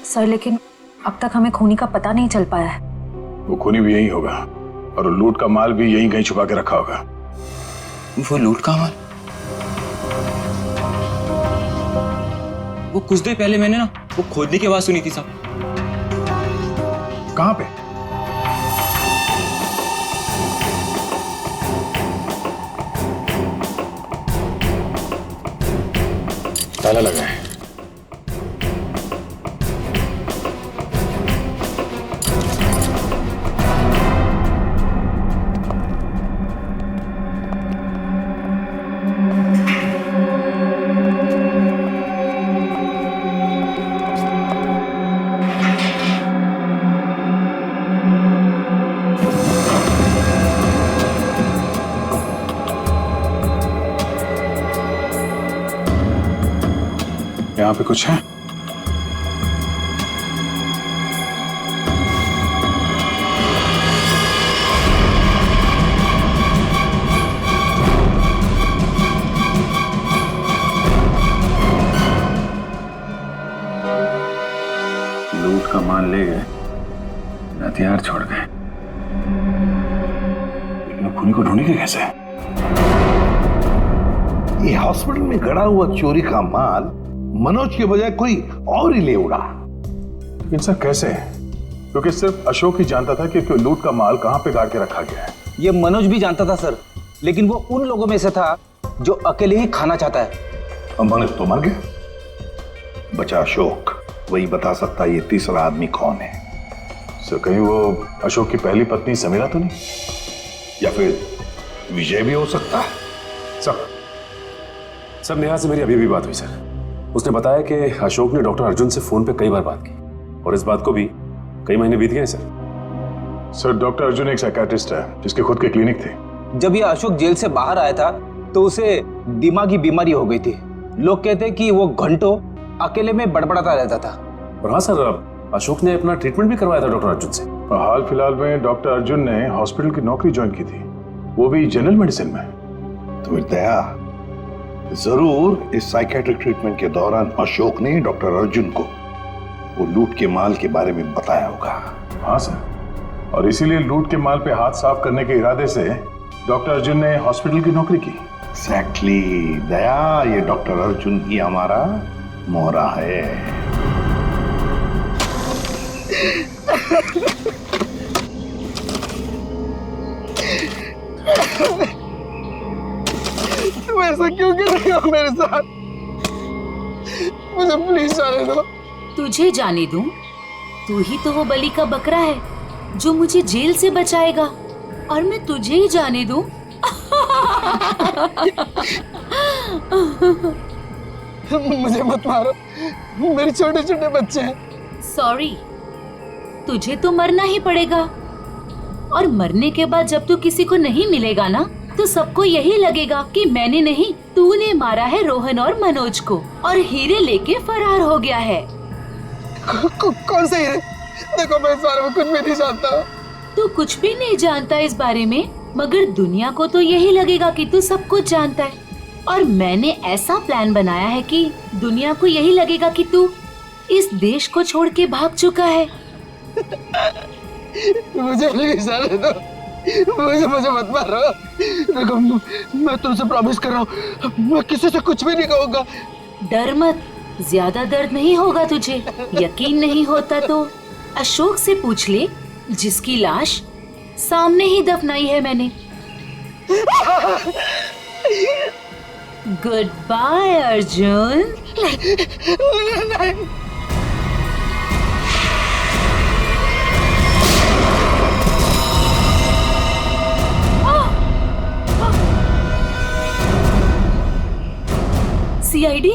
सर लेकिन अब तक हमें खूनी का पता नहीं चल पाया है। वो खूनी भी यही होगा और लूट का माल भी यहीं कहीं छुपा के रखा होगा। वो लूट का माल? वो कुछ देर पहले मैंने ना वो खोदने की आवाज सुनी थी साहब। कहाँ पे? ताला लगा है। यहाँ पे कुछ है? लूट का माल ले गए, हथियार छोड़ गए, लेकिन खूनी को ढूंढेंगे कैसे? ये हॉस्पिटल में गड़ा हुआ चोरी का माल मनोज के बजाय कोई और ही ले उड़ा। लेकिन सर कैसे? क्योंकि सिर्फ अशोक ही जानता था कि लूट का माल कहां पे गाड़ के रखा गया है। ये मनोज भी जानता था सर, लेकिन वो उन लोगों में से था जो अकेले ही खाना चाहता है। मनोज तो मर गया, बचा अशोक, वही बता सकता है ये तीसरा आदमी कौन है। सर कहीं वो अशोक की पहली पत्नी समीरा तो नहीं? या फिर विजय भी हो सकता है। सब नेहा से मेरी अभी भी बात हुई सर। उसने बताया कि अशोक ने डॉक्टर अर्जुन से फोन पे कई बार बात की और इस बात को भी कई महीने बीत गए सर। डॉक्टर अर्जुन एक साइकियाट्रिस्ट है जिसके खुद के क्लिनिक थे। जब ये अशोक जेल से बाहर आया था तो उसे दिमागी बीमारी हो गई थी। लोग कहते कि वो घंटों अकेले में बड़बड़ाता रहता था। और हाँ सर, अशोक ने अपना ट्रीटमेंट भी करवाया था डॉक्टर अर्जुन से। हाल फिलहाल में डॉक्टर अर्जुन ने हॉस्पिटल की नौकरी ज्वाइन की थी, वो भी जनरल मेडिसिन में। तो दया जरूर इस साइकेट्रिक ट्रीटमेंट के दौरान अशोक ने डॉक्टर अर्जुन को वो लूट के माल के बारे में बताया होगा। हाँ सर, और इसीलिए लूट के माल पे हाथ साफ करने के इरादे से डॉक्टर अर्जुन ने हॉस्पिटल की नौकरी की। एग्जैक्टली दया, ये डॉक्टर अर्जुन ही हमारा मोहरा है। तुम ऐसा क्यों कर रहे हो मेरे साथ? मुझे प्लीज जाने दो। तुझे जाने दूं? तू ही तो वो बलि का बकरा है जो मुझे जेल से बचाएगा, और मैं तुझे ही जाने दूं? मुझे मत मारो, मेरे छोटे छोटे बच्चे हैं। सॉरी, तुझे तो मरना ही पड़ेगा, और मरने के बाद जब तू किसी को नहीं मिलेगा ना, तो सबको यही लगेगा कि मैंने नहीं, तूने मारा है रोहन और मनोज को, और हीरे लेके फरार हो गया है। कौन से हीरे? देखो मैं इस बारे में कुछ भी नहीं जानता। तू कुछ भी नहीं जानता इस बारे में, मगर दुनिया को तो यही लगेगा कि तू सब कुछ जानता है। और मैंने ऐसा प्लान बनाया है कि दुनिया को यही लगेगा कि तू इस देश को छोड़ के भाग चुका है। मुझे प्लीज जाने दो, मुझे मत मारो। देखो मैं तुमसे प्रॉमिस कर रहा हूँ, मैं किसी से कुछ भी नहीं कहूँगा। डर मत, ज्यादा दर्द नहीं होगा तुझे। यकीन नहीं होता तो अशोक से पूछ ले, जिसकी लाश सामने ही दफनाई है मैंने। Good bye Arjun. सीआईडी?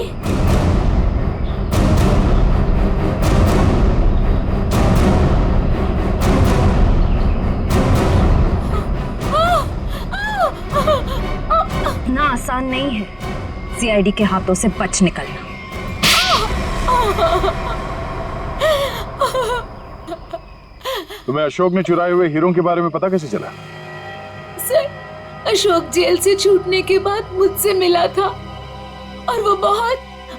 इतना आसान नहीं है सीआईडी के हाथों से बच निकलना। तुम्हें अशोक ने चुराए हुए हीरो के बारे में पता कैसे चला? सर, अशोक जेल से छूटने के बाद मुझसे मिला था और वो बहुत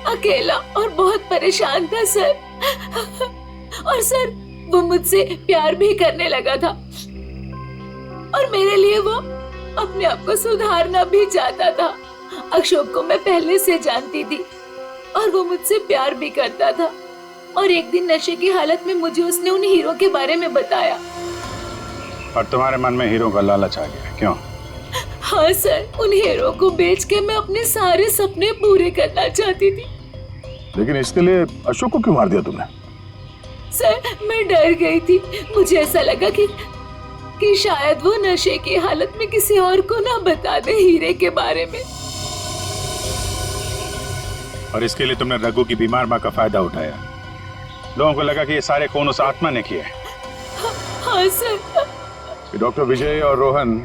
अकेला और बहुत परेशान था सर। और सर, वो मुझसे प्यार भी करने लगा था और मेरे लिए वो अपने आप को सुधारना भी चाहता था। अशोक को मैं पहले से जानती थी और वो मुझसे प्यार भी करता था। और एक दिन नशे की हालत में मुझे उसने उन हीरो के बारे में बताया। और तुम्हारे मन में हीरो का लालच आ गया, क्यों? हाँ सर, उन हीरो को बेच के मैं अपने सारे सपने पूरे करना चाहती थी। लेकिन इसके लिए अशोक को क्यों मार दिया तुमने? सर, मैं डर गई थी। मुझे ऐसा लगा कि शायद वो नशे की हालत में किसी और को ना बता दे हीरे के बारे में। और इसके लिए तुमने रघु की बीमार माँ का फायदा उठाया। लोगों को लगा कि ये सारे खून उस आत्मा ने किए। हाँ सर। डॉक्टर विजय और रोहन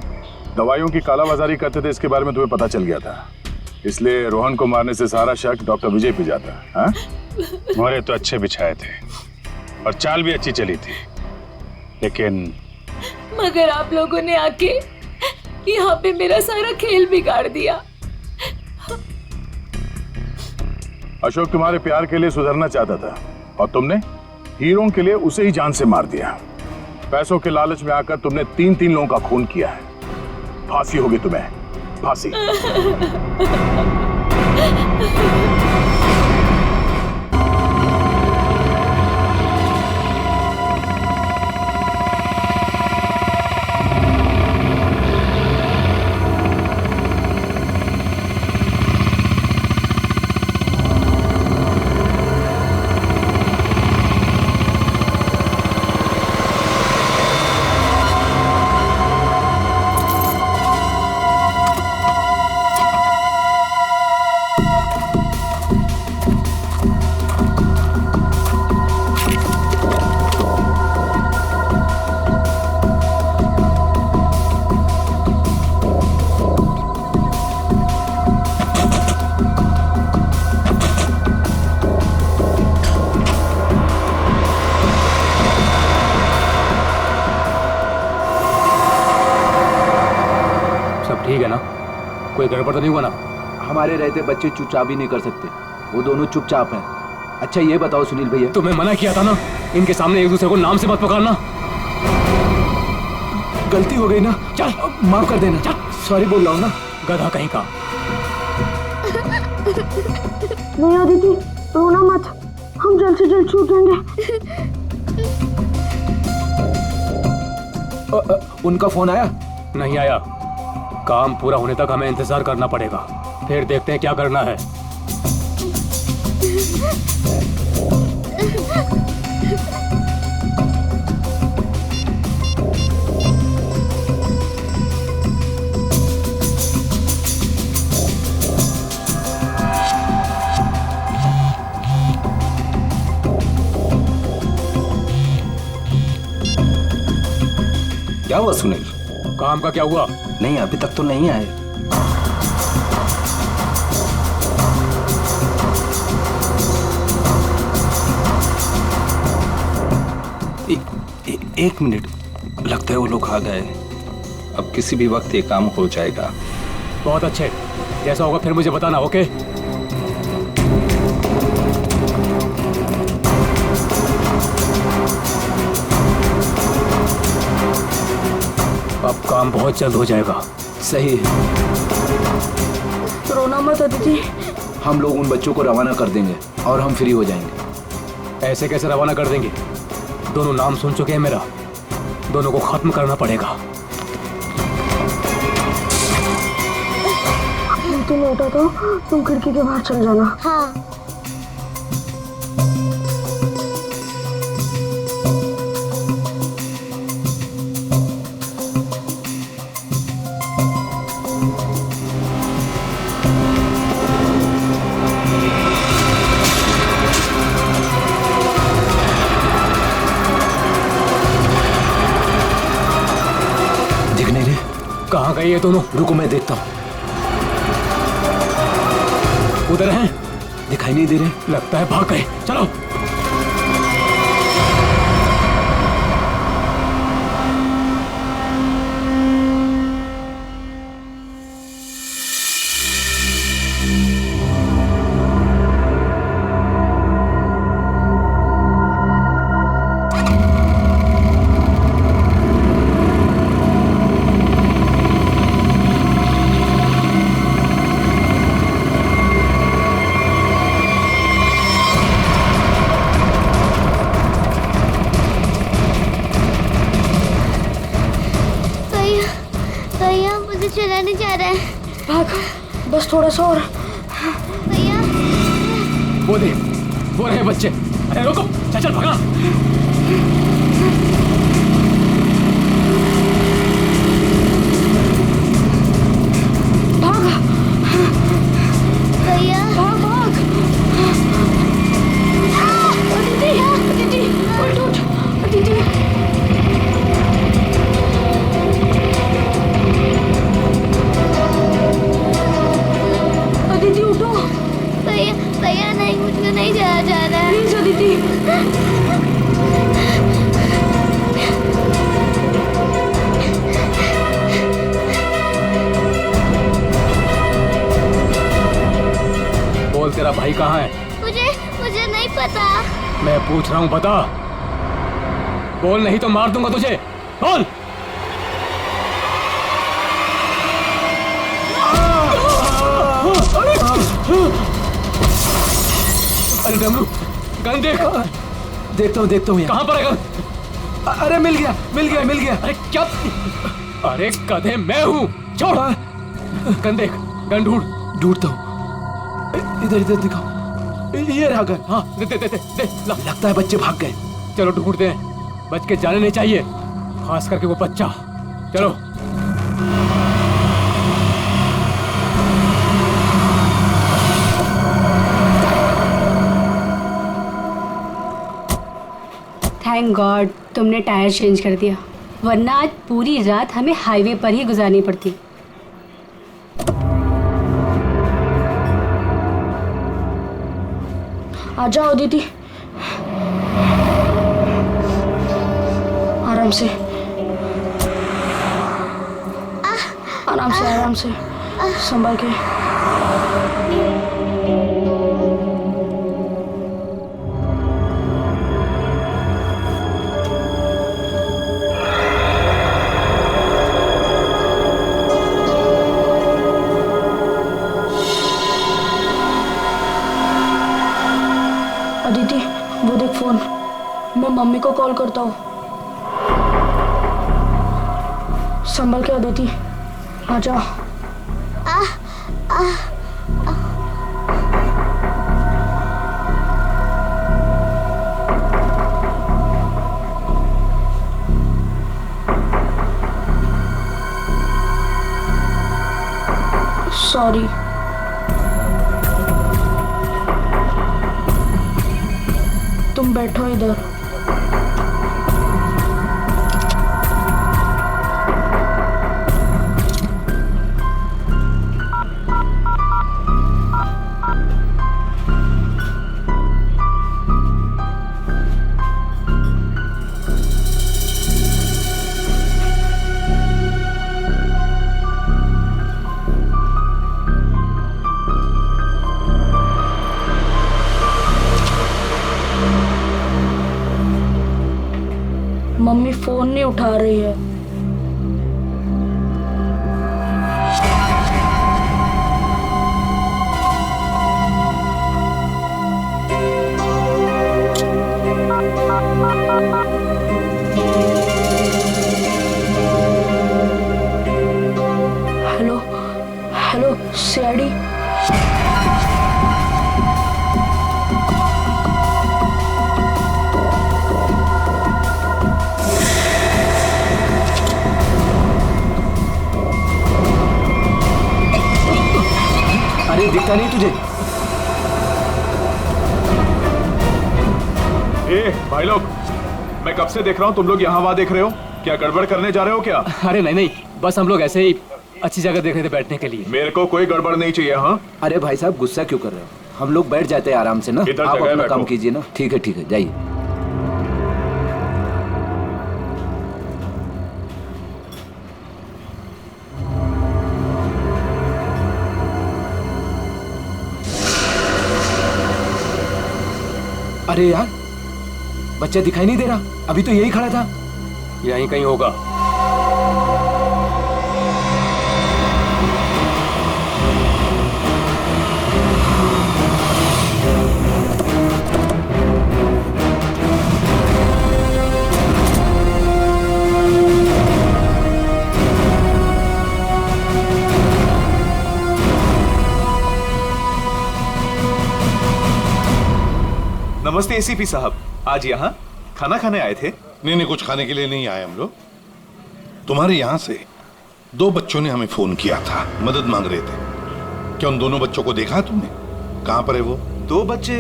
दवाइयों की कालाबाजारी करते थे, इसके बारे में तुम्हें पता चल गया था। इसलिए रोहन को मारने से सारा शक डॉक्टर विजय पे जाता। हाँ? मोहरे तो अच्छे बिछाए थे और चाल भी अच्छी चली थी, लेकिन मगर आप लोगों ने आके यहाँ पे मेरा सारा खेल बिगाड़ दिया। अशोक तुम्हारे प्यार के लिए सुधरना चाहता था और तुमने हीरो के लिए उसे ही जान से मार दिया। पैसों के लालच में आकर तुमने 3 लोगों का खून किया है। फांसी होगी तुम्हें, फांसी। ठीक है ना? कोई गड़बड़ तो नहीं हुआ ना? हमारे रहते बच्चे चुपचाप ही नहीं कर सकते, वो दोनों चुपचाप हैं। अच्छा ये बताओ सुनील भैया, तुम्हें मना किया था ना इनके सामने एक दूसरे को नाम से मत पुकारना। गलती हो गई ना, चल माफ कर देना। सॉरी बोल रहा हूँ ना। गधा कहीं का। नहीं आदिति, रोना मत, हम जल्द से जल्द छूटेंगे। उनका फोन आया? नहीं आया। काम पूरा होने तक हमें इंतजार करना पड़ेगा, फिर देखते हैं क्या करना है। क्या हुआ सुनील? काम का क्या हुआ? नहीं अभी तक तो नहीं आए। एक मिनट, लगता है वो लोग आ गए। अब किसी भी वक्त ये काम हो जाएगा। बहुत अच्छे, जैसा होगा फिर मुझे बताना। ओके? अब काम बहुत जल्द हो जाएगा। सही है। रोना मत अदिति। हम लोग उन बच्चों को रवाना कर देंगे और हम फ्री हो जाएंगे। ऐसे कैसे रवाना कर देंगे? दोनों नाम सुन चुके हैं मेरा। दोनों को खत्म करना पड़ेगा। तुम लौटा तो तुम खिड़की के बाहर चल जाना। हाँ। दिख नहीं रहे? कहाँ गए ये दोनों? रुको मैं देखता हूँ। उधर हैं? दिखाई नहीं दे रहे, लगता है भाग गए। चलो। चलाने जा रहा है। भाग, बस थोड़ा सा और। भैया वो दे, वो रहे बच्चे। अरे रुको, चल चल भागा। भाग भैया, भाग भाग। दीदी, दीदी, उठ उठ, दीदी। दीदी उठो। भैया भैया नहीं, मुझको नहीं जाया जा रहा है। नहीं जा दीदी। बोल तेरा भाई कहाँ है? मुझे नहीं पता। मैं पूछ रहा हूँ, बता। बोल नहीं तो मार दूंगा तुझे। बोल। अरे डमरू, गन देख। देखता हूँ कहाँ पर है गन? अरे मिल गया। अरे क्या? अरे गधे मैं हूँ, छोड़। गन देख, गन ढूंढता हूँ। इधर दिखाओ। ये रहा गन। हाँ दे। लगता है बच्चे भाग गए। चलो ढूंढते हैं, बच के जाने नहीं चाहिए, खास करके वो बच्चा। चलो। थैंक गॉड तुमने टायर चेंज कर दिया, वरना आज पूरी रात हमें हाईवे पर ही गुजारनी पड़ती। आ जाओ दीदी, आराम से आराम से संभाल के। अदिति वो देख फोन, मैं मम्मी को कॉल करता हूँ। संभल के अदिति, आ जाओ। सॉरी। तुम बैठो इधर। मम्मी फोन नहीं उठा रही है। सीआईडी। अरे दिखता नहीं तुझे? ए भाई लोग, मैं कब से देख रहा हूँ तुम लोग यहाँ वहाँ देख रहे हो। क्या गड़बड़ करने जा रहे हो क्या? अरे नहीं नहीं, बस हम लोग ऐसे ही अच्छी जगह देख रहे थे बैठने के लिए। मेरे को कोई गड़बड़ नहीं चाहिए। हाँ अरे भाई साहब गुस्सा क्यों कर रहे हो? हम लोग बैठ जाते हैं आराम से ना। इधर आप जगह अपना बैठो। काम कीजिए ना। ठीक है जाइए। अरे यार बच्चा दिखाई नहीं दे रहा, अभी तो यही खड़ा था। यहीं कहीं होगा। नमस्ते एसीपी साहब, आज यहाँ खाना खाने आए थे? नहीं, कुछ खाने के लिए नहीं आए हम लोग। तुम्हारे यहाँ से 2 बच्चों ने हमें फोन किया था, मदद मांग रहे थे। क्या उन दोनों बच्चों को देखा तुमने? कहाँ पर है वो? 2 बच्चे?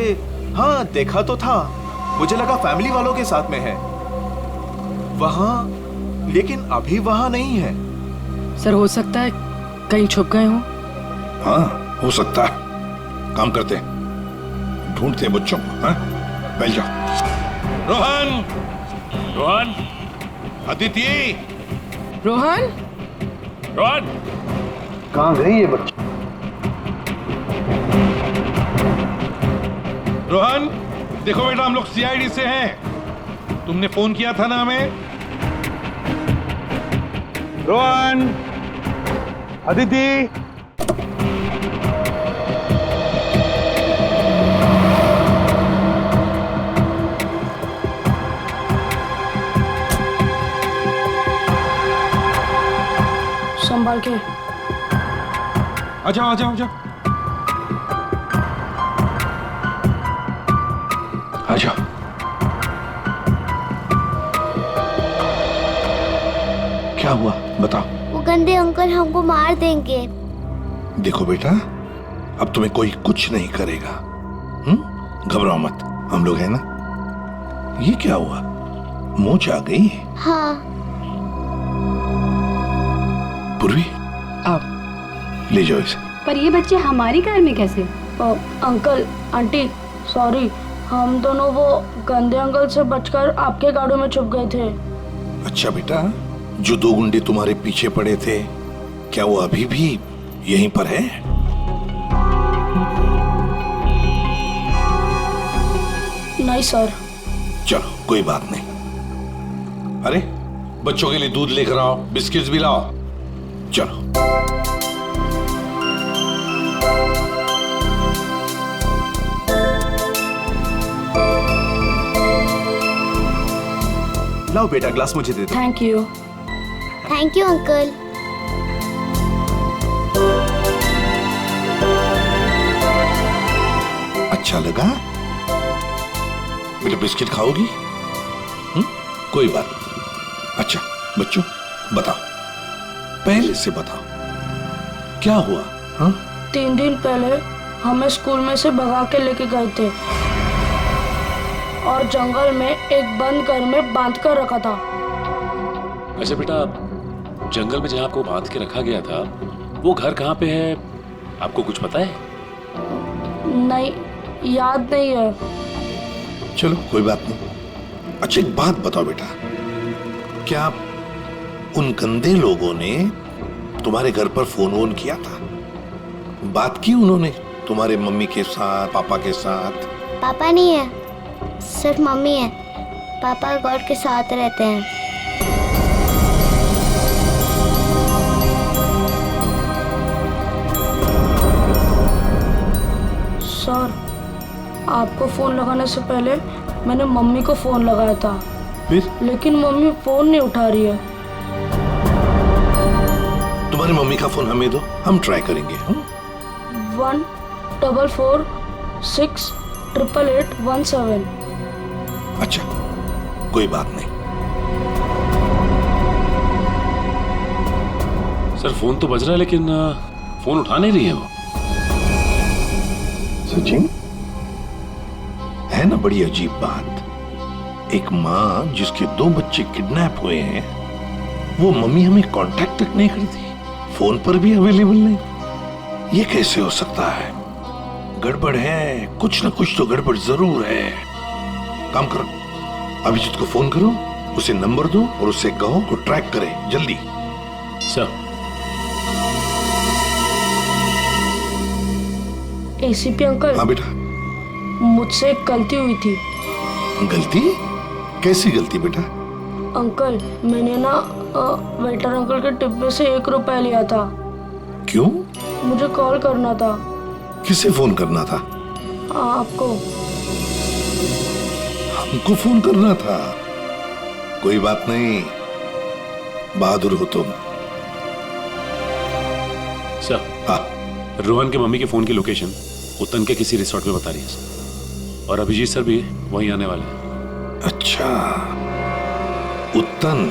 हाँ देखा तो था, मुझे लगा फैमिली वालों के साथ में है वहाँ, लेकिन अभी वहाँ नहीं है। सर हो सकता है कहीं छुप गए हों। हाँ हो सकता है। काम करते हैं, ढूंढते हैं बच्चों को। हाँ बैठ जाओ। रोहन, अदिति, रोहन, कहाँ गई ये बच्ची? रोहन देखो बेटा, हम लोग सीआईडी से हैं। तुमने फोन किया था ना हमें? रोहन, अदिति, संभाल के। आ जाओ आ जाओ आ जाओ आ जाओ। क्या हुआ बताओ। वो गंदे अंकल हमको मार देंगे। देखो बेटा, अब तुम्हें कोई कुछ नहीं करेगा। घबराओ मत, हम लोग हैं ना। ये क्या हुआ, मोच आ गई? हाँ। पूर्वी आप ले जाओ इसे। पर ये बच्चे हमारी कार में कैसे? अंकल आंटी सॉरी, हम दोनों वो गंदे अंकल से बचकर आपके गाड़ियों में छुप गए थे। अच्छा बेटा, जो 2 गुंडे तुम्हारे पीछे पड़े थे, क्या वो अभी भी यहीं पर है? नहीं सर। चलो कोई बात नहीं। अरे बच्चों के लिए दूध लेकर आओ, बिस्किट्स भी लाओ। चलो लाओ बेटा, ग्लास मुझे दे दो। Thank you. Thank you uncle. अच्छा लगा बेटा? बिस्किट खाओगी? कोई बात नहीं। अच्छा बच्चों बताओ, पहले से बताओ क्या हुआ? 3 दिन पहले हमें स्कूल में से भगा के लेके गए थे और जंगल में एक बंद घर में बांध कर रखा था। अच्छा बेटा, जंगल में जहाँ आपको बांध के रखा गया था, वो घर कहाँ पे है, आपको कुछ पता है? नहीं, याद नहीं है। चलो कोई बात नहीं। अच्छा एक बात बताओ बेटा, क्या उन गंदे लोगों ने तुम्हारे घर पर फोन वोन किया था? बात की उन्होंने तुम्हारे मम्मी के साथ, पापा के साथ? पापा नहीं है, सिर्फ मम्मी है। पापा गॉड के साथ रहते हैं। सर, आपको फोन लगाने से पहले मैंने मम्मी को फोन लगाया था। फिर? लेकिन मम्मी फोन नहीं उठा रही है। तुम्हारी मम्मी का फोन हमें दो, हम ट्राई करेंगे। 144688817। अच्छा, कोई बात नहीं। सर फोन तो बज रहा है लेकिन फोन उठा नहीं रही है वो। सचिन, है ना बड़ी अजीब बात। एक माँ जिसके 2 बच्चे किडनैप हुए हैं, वो मम्मी हमें कांटेक्ट तक नहीं करती, फोन पर भी अवेलेबल नहीं। ये कैसे हो सकता है? गड़बड़ है, कुछ ना कुछ तो गड़बड़ जरूर है। काम करो, अभिजीत को फोन करो, उसे नंबर दो और उससे कहो को ट्रैक करे जल्दी। सर। ACP uncle. हाँ बेटा। मुझसे एक गलती हुई थी। गलती? कैसी गलती बेटा? अंकल, मैंने ना वेटर अंकल के टिप से 1 रुपया लिया था। क्यों? मुझे कॉल करना था। किसे फोन करना था? आपको। हमको फोन करना था? कोई बात नहीं, बहादुर हो तुम। सर। हाँ। रोहन के मम्मी के फोन की लोकेशन उत्तन के किसी रिसोर्ट में बता रही है सर, और अभिजीत सर भी वहीं आने वाले हैं। अच्छा, उत्तन।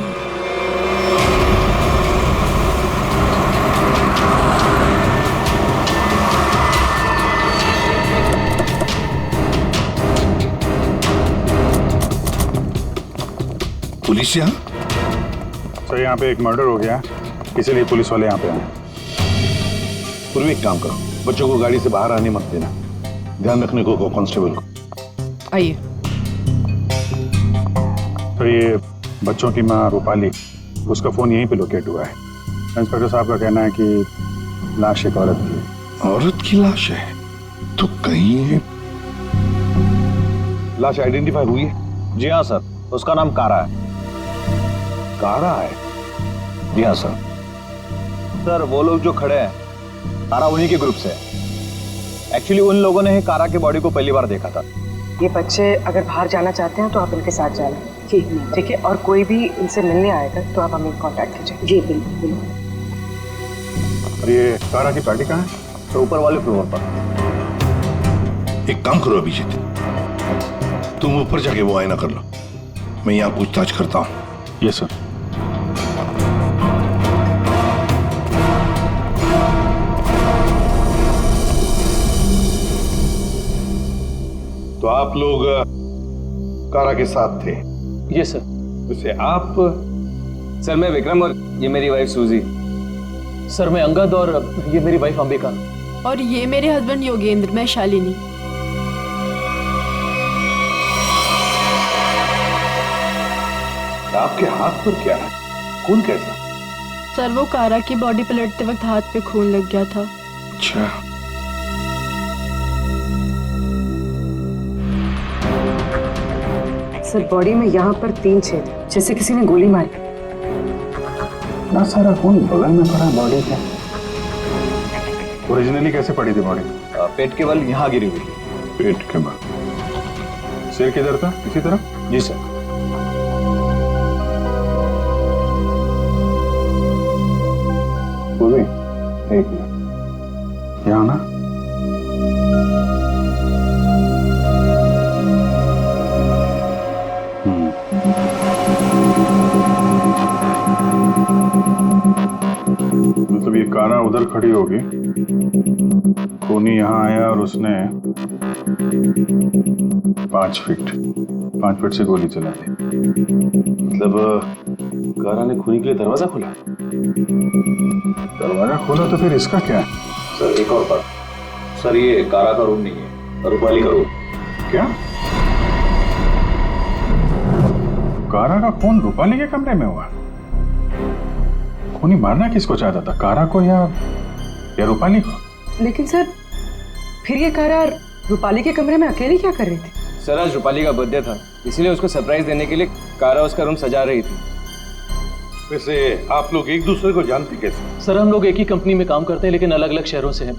पुलिस यहाँ? सर यहाँ पे एक मर्डर हो गया, इसीलिए पुलिस वाले यहाँ पे आए। पूर्वी एक काम करो, बच्चों को गाड़ी से बाहर आने मत देना, ध्यान रखने को कांस्टेबल को। आइए। तो ये बच्चों की माँ रूपाली, उसका फोन यहीं पे लोकेट हुआ है। इंस्पेक्टर साहब का कहना है कि लाश एक औरत की है। औरत की लाश है? तो कहीं लाश आइडेंटिफाई हुई है? जी हाँ सर, उसका नाम कारा है। कारा है? जी हाँ सर। सर वो लोग जो खड़े हैं, कारा उन्हीं के ग्रुप से है। एक्चुअली उन लोगों ने ही कारा के बॉडी को पहली बार देखा था। ये बच्चे अगर बाहर जाना चाहते हैं तो आप इनके साथ जाना। ठीक है, और कोई भी इनसे मिलने आएगा तो आप हमें कांटेक्ट कीजिए। जी बिल्कुल। और ये कारा की पार्टी कहाँ है? तो ऊपर वाले फ्लोर पर। एक काम करो अभिजीत, तुम ऊपर जाके वो आईना कर लो, मैं यहाँ पूछताछ करता हूँ। Yes sir. तो आप लोग कारा के साथ थे? Yes sir. वैसे आप? सर मैं विक्रम और ये मेरी वाइफ सूजी। सर मैं अंगद और ये मेरी वाइफ अंबिका। और ये मेरे हस्बैंड योगेंद्र, मैं शालिनी। आपके हाथ पर क्या है? खून कैसा? सर वो कारा की बॉडी पलटते वक्त हाथ पे खून लग गया था। अच्छा। सर बॉडी में यहाँ पर 3 छेद, जैसे किसी ने गोली मारी। ना सारा खून बगल में पड़ा बॉडी के। ओरिजिनली कैसे पड़ी थी बॉडी? पेट के बल यहाँ गिरी हुई। पेट के बल। सिर किधर था? इसी तरफ? जी सर। पूर्वी, एक मिनट यहाँ ना। मतलब ये कारा उधर खड़ी होगी, खूनी यहाँ आया और उसने 5 फीट से गोली चला दी। मतलब कारा ने खूनी के लिए दरवाजा खोला? दरवाजा खोला तो फिर इसका क्या है? सर एक और बात, सर ये कारा का रूम नहीं है, रूपाली का रूम। क्या? कारा का खून रूपाली के कमरे में हुआ? खूनी मारना किसको चाहता था, कारा को या रूपाली को? लेकिन सर फिर ये कारा रूपाली के कमरे में अकेली क्या कर रही थी? सर आज रूपाली का बर्थडे था, इसीलिए उसको सरप्राइज देने के लिए कारा उसका रूम सजा रही थी। वैसे आप लोग एक दूसरे को जानते कैसे? सर हम लोग एक ही कंपनी में काम करते हैं लेकिन अलग अलग शहरों से हैं।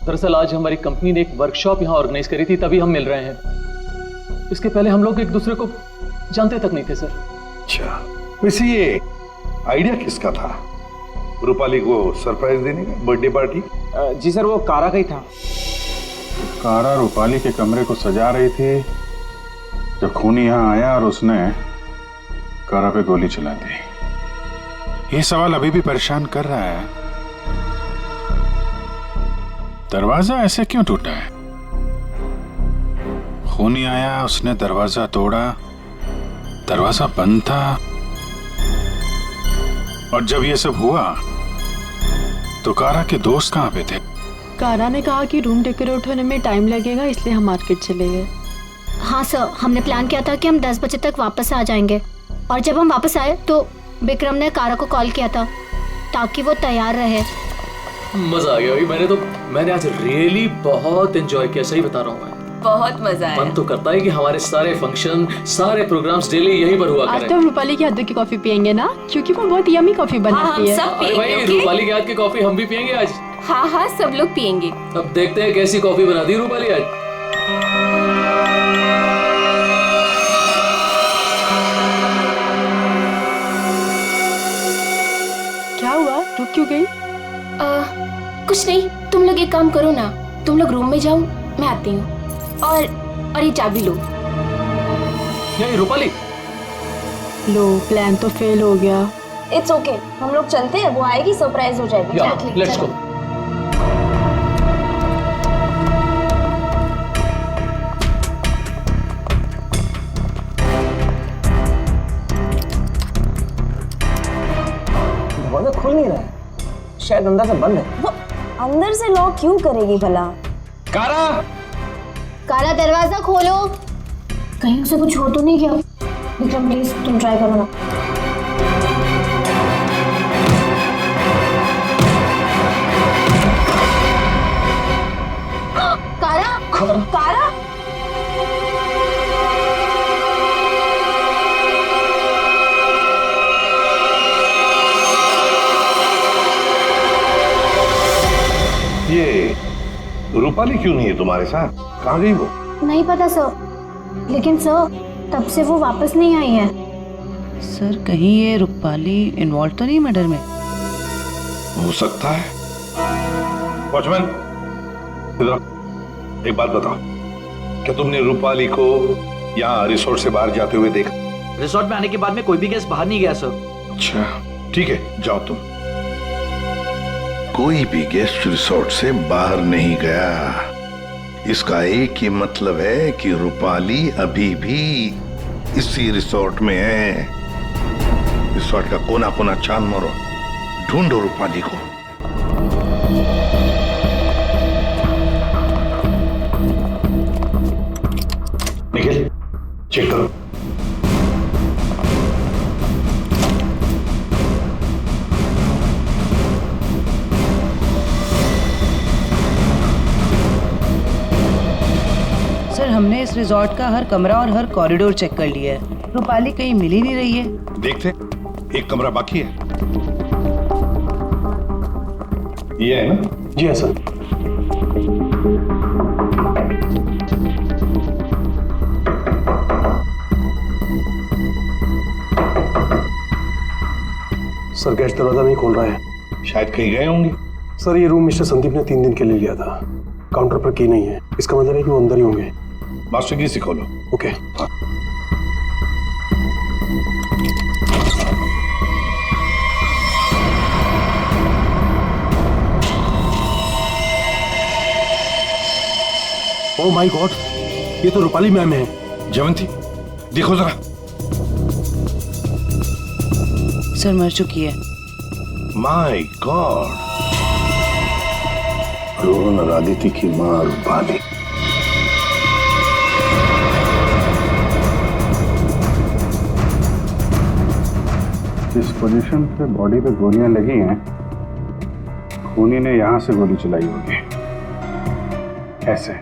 दरअसल आज हमारी कंपनी ने एक वर्कशॉप यहाँ ऑर्गेनाइज करी थी, तभी हम मिल रहे हैं। इसके पहले हम लोग एक दूसरे को जानते तक नहीं थे सर। अच्छा, वैसे ये आइडिया किसका था, रूपाली को सरप्राइज देने का, बर्थडे पार्टी? जी सर, वो कारा का ही था। कारा रूपाली के कमरे को सजा रही थी जब खूनी यहाँ आया और उसने कारा पे गोली चला दी। ये सवाल अभी भी परेशान कर रहा है, दरवाजा ऐसे क्यों टूटा है? खूनी आया, उसने दरवाजा तोड़ा, दरवाजा बंद था, और जब ये सब हुआ तो कारा के दोस्त कहाँ पे थे? कारा ने कहा कि रूम डेकोरेट होने में टाइम लगेगा, इसलिए हम मार्केट चले गए। हाँ सर, हमने प्लान किया था कि हम 10 बजे तक वापस आ जाएंगे, और जब हम वापस आए तो विक्रम ने कारा को कॉल किया था ताकि वो तैयार रहे। मजा आ गया भाई। मैंने आज रियली बहुत एंजॉय किया, सही बता रहा हूँ मैं। बहुत मजा आया। मन तो करता है कि हमारे सारे फंक्शन, सारे प्रोग्राम्स डेली यहीं पर हुआ करें। आज तो रूपाली के हाथ की कॉफी पियेंगे ना, क्योंकि वो बहुत यमी कॉफी बनाती है। सब अरे भाई, रूपाली के हाथ की कॉफी हम भी पियेंगे आज। हाँ हाँ, सब लोग पियेंगे। अब देखते हैं कैसी कॉफी बनाती है रूपाली आज। क्या हुआ, रुक क्यों गई? कुछ नहीं, तुम लोग एक काम करो ना, तुम लोग रूम में जाओ, मैं आती हूँ। और ये चाबी लो। ये रूपाली, लो, प्लान तो फेल हो गया। इट्स ओके, हम लोग चलते हैं, वो आएगी, सरप्राइज हो जाएगा। Let's go. दरवाजा खुल नहीं रहा है, शायद अंदर से बंद है। वो अंदर से लॉक क्यों करेगी भला? कारा, कारा दरवाजा खोलो। कहीं उसे कुछ हो तो नहीं क्या? विक्रम प्लीज तुम ट्राई करो ना। कारा, कारा, ये रूपाली क्यों नहीं है तुम्हारे साथ? कहाँ गई वो? नहीं पता सर, लेकिन सर तब से वो वापस नहीं आई है। सर, कहीं ये रूपाली इन्वॉल्व तो नहीं मर्डर में? हो सकता है। वॉचमैन, इधर एक बात बताओ, क्या तुमने रूपाली को यहाँ रिसोर्ट से बाहर जाते हुए देखा? रिसोर्ट में आने के बाद में कोई भी गेस्ट बाहर नहीं गया सर। अच्छा, ठीक है, जाओ तुम। कोई भी गेस्ट रिसोर्ट से बाहर नहीं गया, इसका एक ही मतलब है कि रूपाली अभी भी इसी रिसोर्ट में है। रिसोर्ट का कोना कोना छान मारो, ढूंढो रूपाली को। निखिल, चेक करो। सर, हमने इस रिजॉर्ट का हर कमरा और हर कॉरिडोर चेक कर लिया है, रूपाली कहीं मिल ही नहीं रही है। देखते, एक कमरा बाकी है। ये है ना? जी हाँ सर। सर, गेस्ट दरवाजा नहीं खोल रहा है। शायद कहीं गए होंगे। सर, ये रूम मिस्टर संदीप ने 3 दिन के लिए लिया था, काउंटर पर की नहीं है, इसका मतलब है कि वो अंदर ही होंगे। मास्टर की से खोलो। ओके। हाँ। ओह माय गॉड, ये तो रूपाली मैम है। जयवंती, देखो जरा। सर, मर चुकी है। माय गॉड, रोहन और आदित्य की मां रूपाली। जिस पोजीशन पे बॉडी पे गोलियां लगी हैं, खूनी ने यहां से गोली चलाई होगी। ऐसे।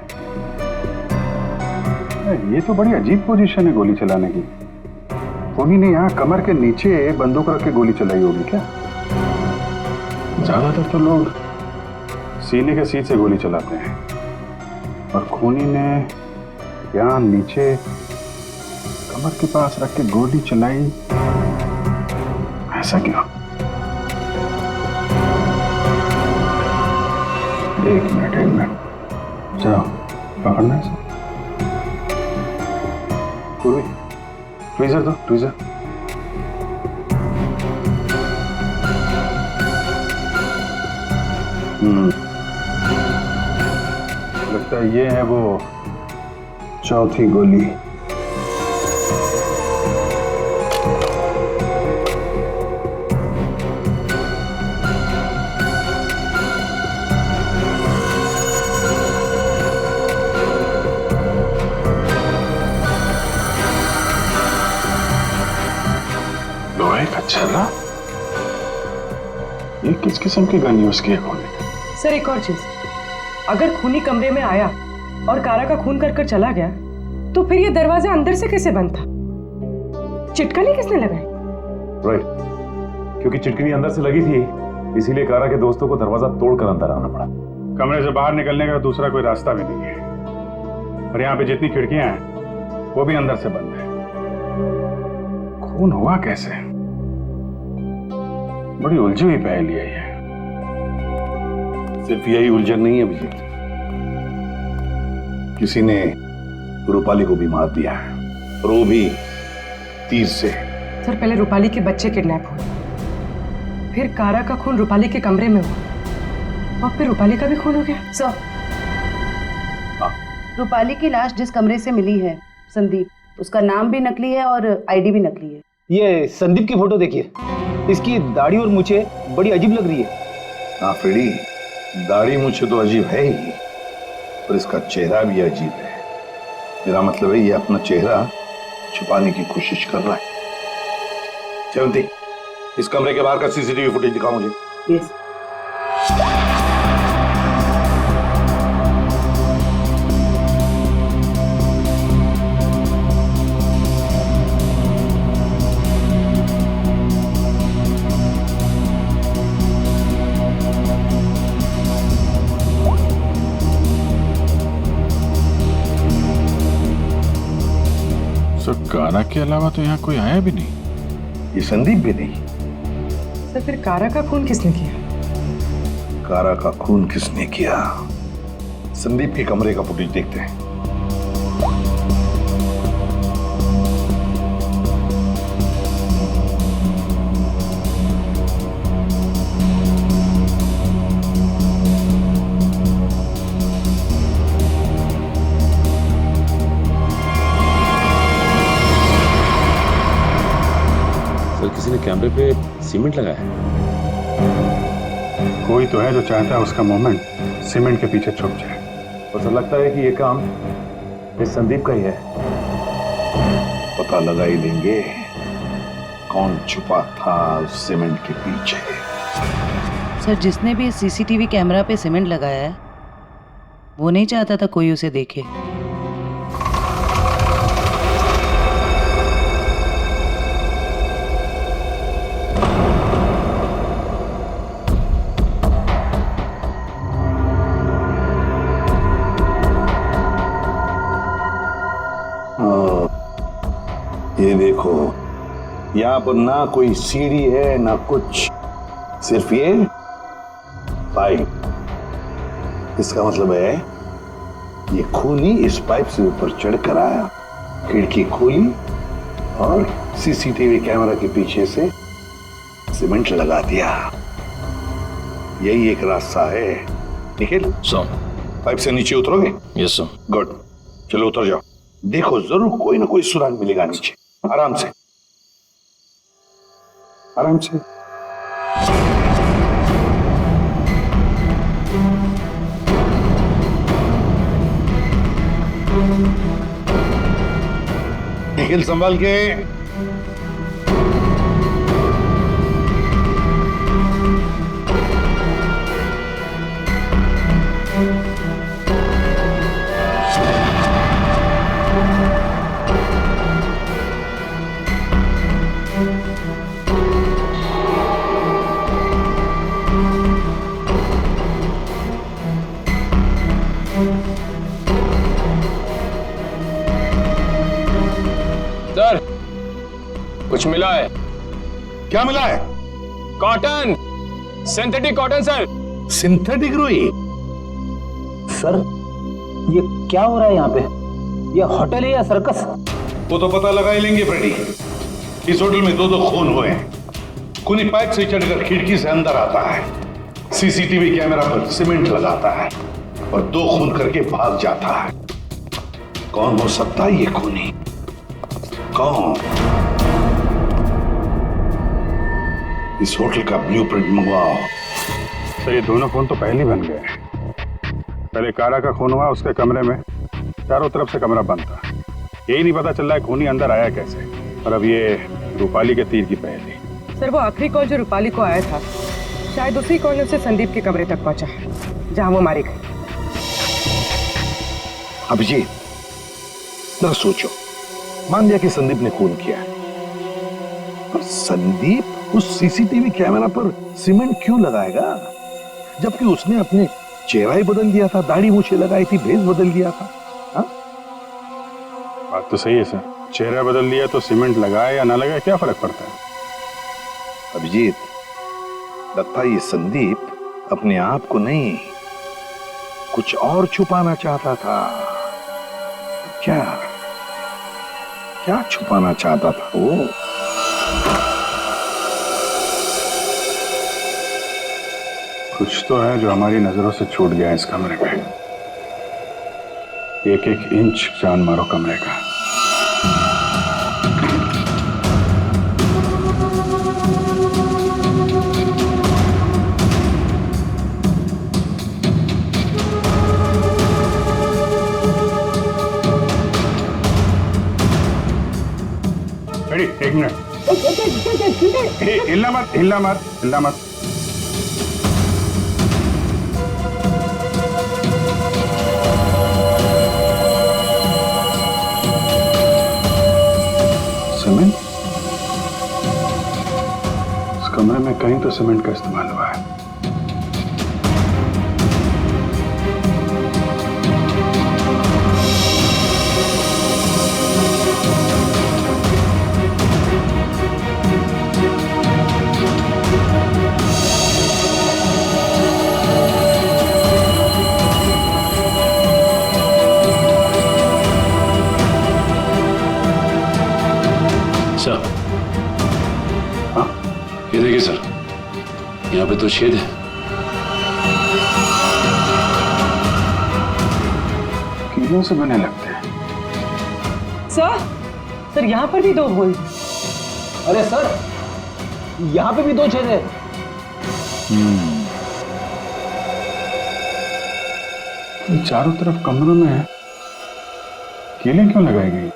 ये तो बड़ी अजीब पोजीशन है गोली चलाने की। खूनी ने यहाँ कमर के नीचे बंदूक रख के गोली चलाई होगी क्या? ज्यादातर तो लोग सीने के सीध से गोली चलाते हैं, और खूनी ने यहाँ नीचे कमर के पास रख के गोली चलाई। ऐसा क्यों? एक मिनट जाओ पकड़ना है पूर्वी, ट्वीजर दो, ट्वीजर। लगता है ये है वो चौथी गोली। लोहे का छर्रा? ये किस किस्म की गन यूज किया खोलने? सर एक और चीज, अगर खूनी कमरे में आया और कारा का खून कर चला गया तो फिर ये दरवाजा अंदर से कैसे बंद था? चिटकनी किसने लगाई? राइट, क्योंकि चिटकनी अंदर से लगी थी, इसीलिए कारा के दोस्तों को दरवाजा तोड़कर अंदर आना पड़ा। कमरे से बाहर निकलने का दूसरा कोई रास्ता भी नहीं है, और यहाँ पे जितनी खिड़कियां हैं वो भी अंदर से बंद है। खून हुआ कैसे? बड़ी उलझी हुई पहेली है ये। सिर्फ यही उलझन नहीं है अभिजीत, किसी ने रूपाली को भी मार दिया है, और वो भी तीर से। सर पहले रूपाली के बच्चे किडनैप हुए, फिर कारा का खून रूपाली के कमरे में हुआ, और फिर रूपाली का भी खून हो गया। सर, रूपाली की लाश जिस कमरे से मिली है, संदीप, उसका नाम भी नकली है और आईडी भी नकली है। ये संदीप की फोटो देखिए, इसकी दाढ़ी और मूछें बड़ी अजीब लग रही है। हाँ फ्रेडी, दाढ़ी मुझे तो अजीब है ही, पर इसका चेहरा भी अजीब है। मेरा मतलब है ये अपना चेहरा छुपाने की कोशिश कर रहा है। जयंती, इस कमरे के बाहर का सीसीटीवी फुटेज दिखाओ मुझे। यस। कारा के अलावा तो यहाँ कोई आया भी नहीं। ये संदीप भी नहीं। सर फिर कारा का खून किसने किया? कारा का खून किसने किया? संदीप के कमरे का फुटेज देखते हैं। किसी ने कैमरे पे सीमेंट लगाया है। कोई तो है जो चाहता है उसका मूवमेंट सीमेंट के पीछे छुप जाए। और तो लगता है कि ये काम इस संदीप का ही है। पता लगा ही लेंगे कौन छुपा था उस सीमेंट के पीछे। सर जिसने भी सीसीटीवी कैमरा पे सीमेंट लगाया है, वो नहीं चाहता था कोई उसे देखे। ये देखो, यहाँ पर ना कोई सीढ़ी है ना कुछ, सिर्फ ये पाइप। इसका मतलब है ये खूनी इस पाइप से ऊपर चढ़कर आया, खिड़की खोली और सीसीटीवी कैमरा के पीछे से सीमेंट लगा दिया। यही एक रास्ता है। निखिल, पाइप से नीचे उतरोगे? Yes sir. गुड, चलो उतर जाओ। देखो जरूर कोई ना कोई सुराग मिलेगा नीचे। आराम से, आराम से। निखिल संभाल के। सर, कुछ मिला है। क्या मिला है? Cotton, synthetic cotton sir. Synthetic रुई? सर, ये क्या हो रहा है यहाँ पे? ये होटल है या सर्कस? वो तो पता लगा ही लेंगे फ्रेडी। इस होटल में दो खून हुए हैं। खूनी पाइप से चढ़कर खिड़की से अंदर आता है, सीसीटीवी कैमरा पर सीमेंट लगाता है और 2 खून करके भाग जाता है। कौन हो सकता है ये खूनी? कौन? इस होटल का ब्लूप्रिंट मंगवाओ। सर, ये दोनों खून तो पहले ही बन गए। पहले कारा का खून हुआ, उसके कमरे में चारों तरफ से कमरा बंद था। यही नहीं पता चल रहा है खूनी अंदर आया कैसे। और अब ये रूपाली के तीर की पहेली। सर, वो आखिरी कॉल जो रूपाली को आया था, शायद उसी कॉल ने उसे संदीप के कमरे तक पहुंचा जहां वो मारी गई। अभिजीत, जरा सोचो, मान लिया कि संदीप ने खून किया, पर संदीप उस सीसीटीवी कैमरा पर सीमेंट क्यों लगाएगा, जबकि उसने अपने चेहरा ही बदल दिया था, दाढ़ी मूछें लगाई थी, भेष बदल दिया था। हा? बात तो सही है सर, चेहरा बदल दिया तो सीमेंट लगाए या ना लगाए क्या फर्क पड़ता है? अभिजीत, लगता है ये संदीप अपने आप को नहीं, कुछ और छुपाना चाहता था। क्या क्या छुपाना चाहता था वो? कुछ तो है जो हमारी नजरों से छूट गया इस कमरे में। एक एक इंच जान मारो कमरे का। Ready, 1 minute. हिलना मत, हिलना मत, हिलना मत। सीमेंट? इस कमरे में कहीं तो सीमेंट का इस्तेमाल हुआ है। ये देखिए सर, यहाँ पे तो छेद है। कीड़ों से बने लगते हैं। सर, यहाँ पर भी 2 होल। अरे सर, यहाँ पे भी 2 छेद है। चारों तरफ कमरों में है, कीलें क्यों लगाई गई?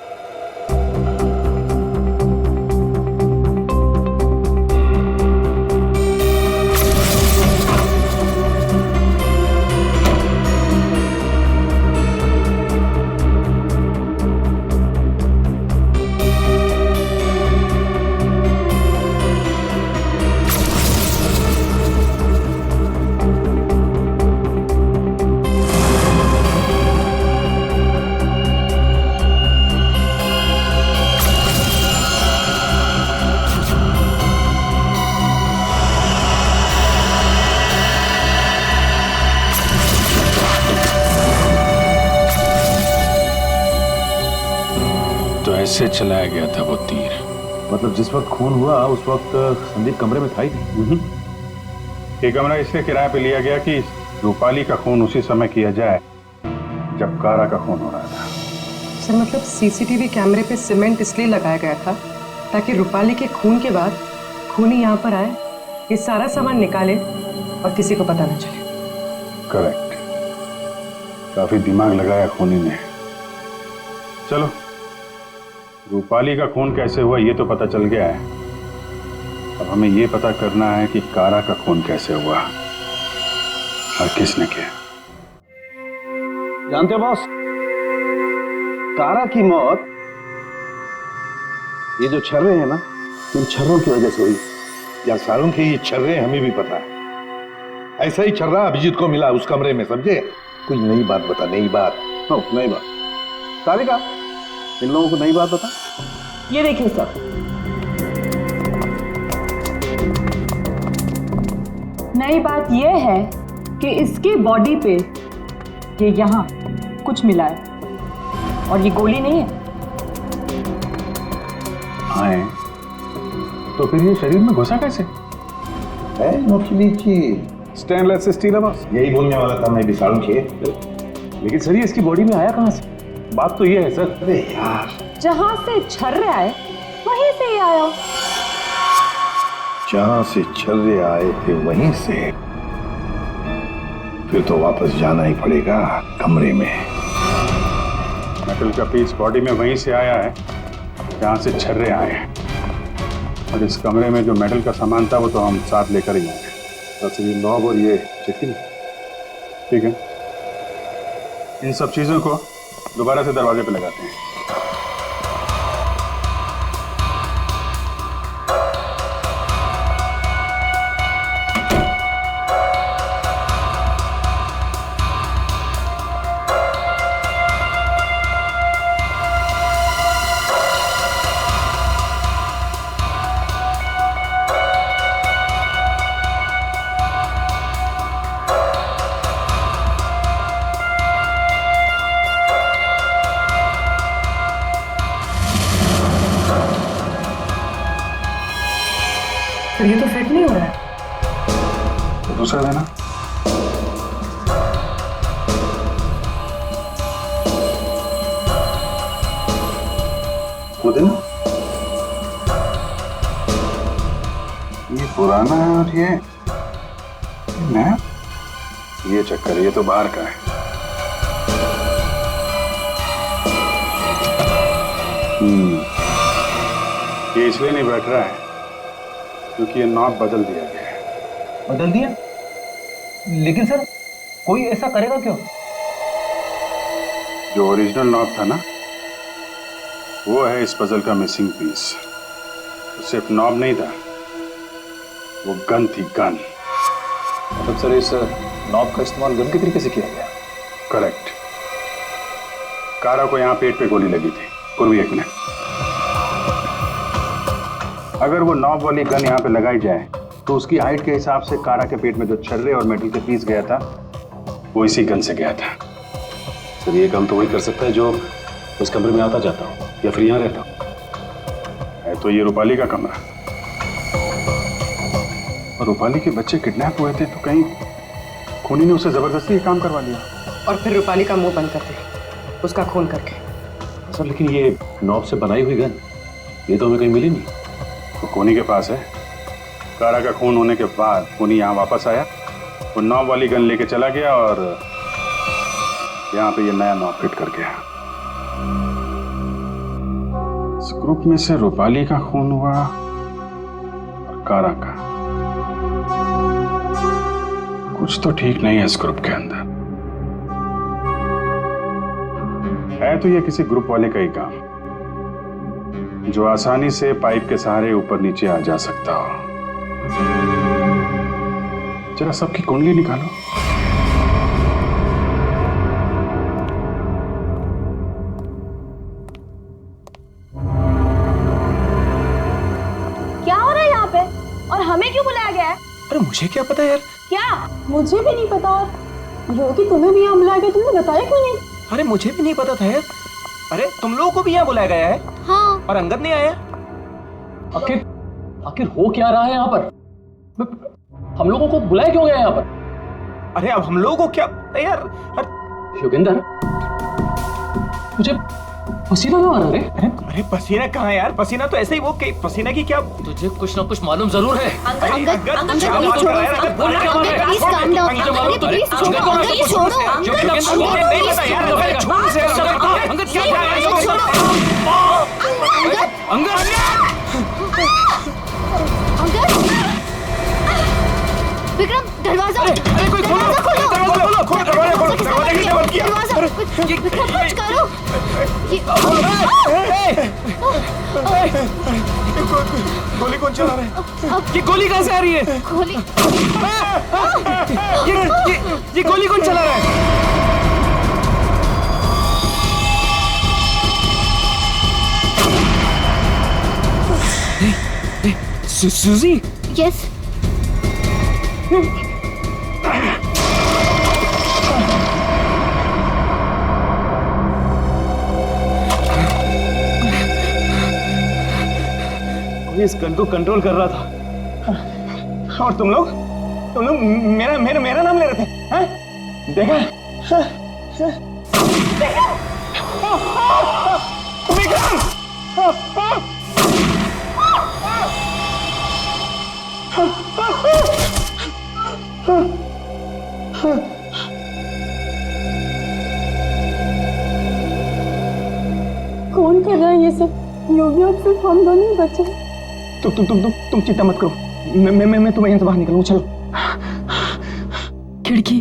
से चलाया गया था वो तीर। मतलब जिस वक्त खून हुआ उस वक्त संदीप कमरे में था ही नहीं। ये कमरा इसलिए किराए पे लिया गया कि रूपाली का खून उसी समय किया जाए जब कारा का खून हो रहा था। सर, मतलब सीसीटीवी कैमरे पे सीमेंट इसलिए लगाया गया था ताकि रूपाली के खून के बाद खूनी यहाँ पर आए, ये सारा सामान निकाले और किसी को पता न चले। करेक्ट, काफी दिमाग लगाया खूनी ने। चलो, रूपाली का खून कैसे हुआ ये तो पता चल गया है, अब हमें ये पता करना है कि कारा का खून कैसे हुआ और किसने किया। जानते हो बॉस, कारा की मौत ये जो छर्रे हैं ना, इन छर्रों की वजह से हुई। यार सारों के ये छर्रे हमें भी पता है। ऐसा ही छर्रा अभिजीत को मिला उस कमरे में, समझे? कोई नई बात बता, नई बात। नई बात। सारिका, इन लोगों को नई बात बता। ये देखिए सर, नई बात यह है कि इसकी बॉडी पे ये यहाँ कुछ मिला है और ये गोली नहीं है। आए तो फिर ये शरीर में घुसा कैसे? स्टेनलेस स्टील है बस। यही बोलने वाला था मैं भी सारुण के। लेकिन सर ये इसकी बॉडी में आया कहाँ से? बात तो ये है सर। अरे यार, जहां से छर्रे आए वहीं से ही आया। जहां से छर्रे आए थे वहीं से, फिर तो वापस जाना ही पड़ेगा कमरे में। मेटल का पीस बॉडी में वहीं से आया है जहां से छर्रे आए हैं, और इस कमरे में जो मेटल का सामान था वो तो हम साथ लेकर ही आए। बस ये नॉब और ये चिट्ठी, ठीक है, इन सब चीजों को दोबारा से दरवाजे पे लगाते हैं। पर ये तो फिट नहीं हो रहा है। तो दूसरा देना। वो देना। ये पुराना है और ये नया। ये चक्कर, ये तो बाहर का है। ये इसलिए नहीं बैठ रहा है क्योंकि ये नॉब बदल दिया गया है। बदल दिया? लेकिन सर कोई ऐसा करेगा क्यों? जो ओरिजिनल नॉब था ना, वो है इस पजल का मिसिंग पीस। सिर्फ नॉब नहीं था, वो गन थी, गन। मतलब सर इस नॉब का इस्तेमाल गन के तरीके से किया गया? करेक्ट। कारा को यहाँ पेट पे गोली लगी थी। पूर्वी एक मिनट। अगर वो नॉब वाली गन यहाँ पे लगाई जाए तो उसकी हाइट के हिसाब से कारा के पेट में जो छर्रे और मेटल के पीस गया था वो इसी गन से गया था। सर ये काम तो वही कर सकता है जो उस कमरे में आता जाता हो या फिर यहाँ रहता हो। है तो ये रूपाली का कमरा, और रूपाली के बच्चे किडनैप हुए थे तो कहीं खूनी ने उसे जबरदस्ती ये काम करवा लिया और फिर रूपाली का मुंह बंद कर दिया उसका खून करके। सर लेकिन ये नॉब से बनाई हुई गन, ये तो हमें कहीं मिली नहीं। तो खूनी के पास है। कारा का खून होने के बाद खूनी यहाँ वापस आया, वो नॉब वाली गन लेके चला गया और यहाँ पे ये नया नॉब फिट कर गया। इस ग्रुप में से रूपाली का खून हुआ और कारा का। कुछ तो ठीक नहीं है इस ग्रुप के अंदर। है तो ये किसी ग्रुप वाले का ही काम जो आसानी से पाइप के सहारे ऊपर नीचे आ जा सकता हो। जरा सबकी कुंडली निकालो। क्या हो रहा है यहाँ पे और हमें क्यों बुलाया गया है? अरे मुझे क्या पता यार। क्या? मुझे भी नहीं पता। और रोकी तुम्हें भी यहाँ बुलाया गया, तुमने बताया क्यों नहीं? अरे मुझे भी नहीं पता था यार। अरे तुम लोगों को भी यहाँ बुलाया गया है? हाँ। और अंगद नहीं आया? आखिर हो क्या रहा है यहाँ पर? हम लोगों को बुलाया क्यों गया यहाँ पर? अरे अब हम लोगों को क्या यार? योगेंद्र, मुझे पसीना क्यों आ रहा है? अरे पसीना कहाँ यार? पसीना तो ऐसे ही वो पसीना की क्या? तुझे कुछ ना कुछ मालूम जरूर है। विक्रम दरवाजा, कोई खोलो, दरवाजा खोलो, दरवाजा किसने बंद किया? विक्रम कुछ करो। गोली कौन चला रहा है? ये गोली कहाँ से आ रही है? गोली ये गोली कौन चला रहा है? सूजी? यस। भी इस गन को कंट्रोल कर रहा था। और तुम लोग मेरा मेरा मेरा नाम ले रहे थे, हैं? देखा? देखा? विक्रम! कौन कर रहा है ये सब? योगी अब सिर्फ हम दोनों ही बचे। तुम चिंता मत करो, मैं तुम्हें यहाँ से बाहर निकलूंगा। चलो। खिड़की।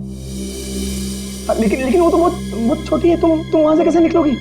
लेकिन वो तो बहुत छोटी है, तुम वहां से कैसे निकलोगी?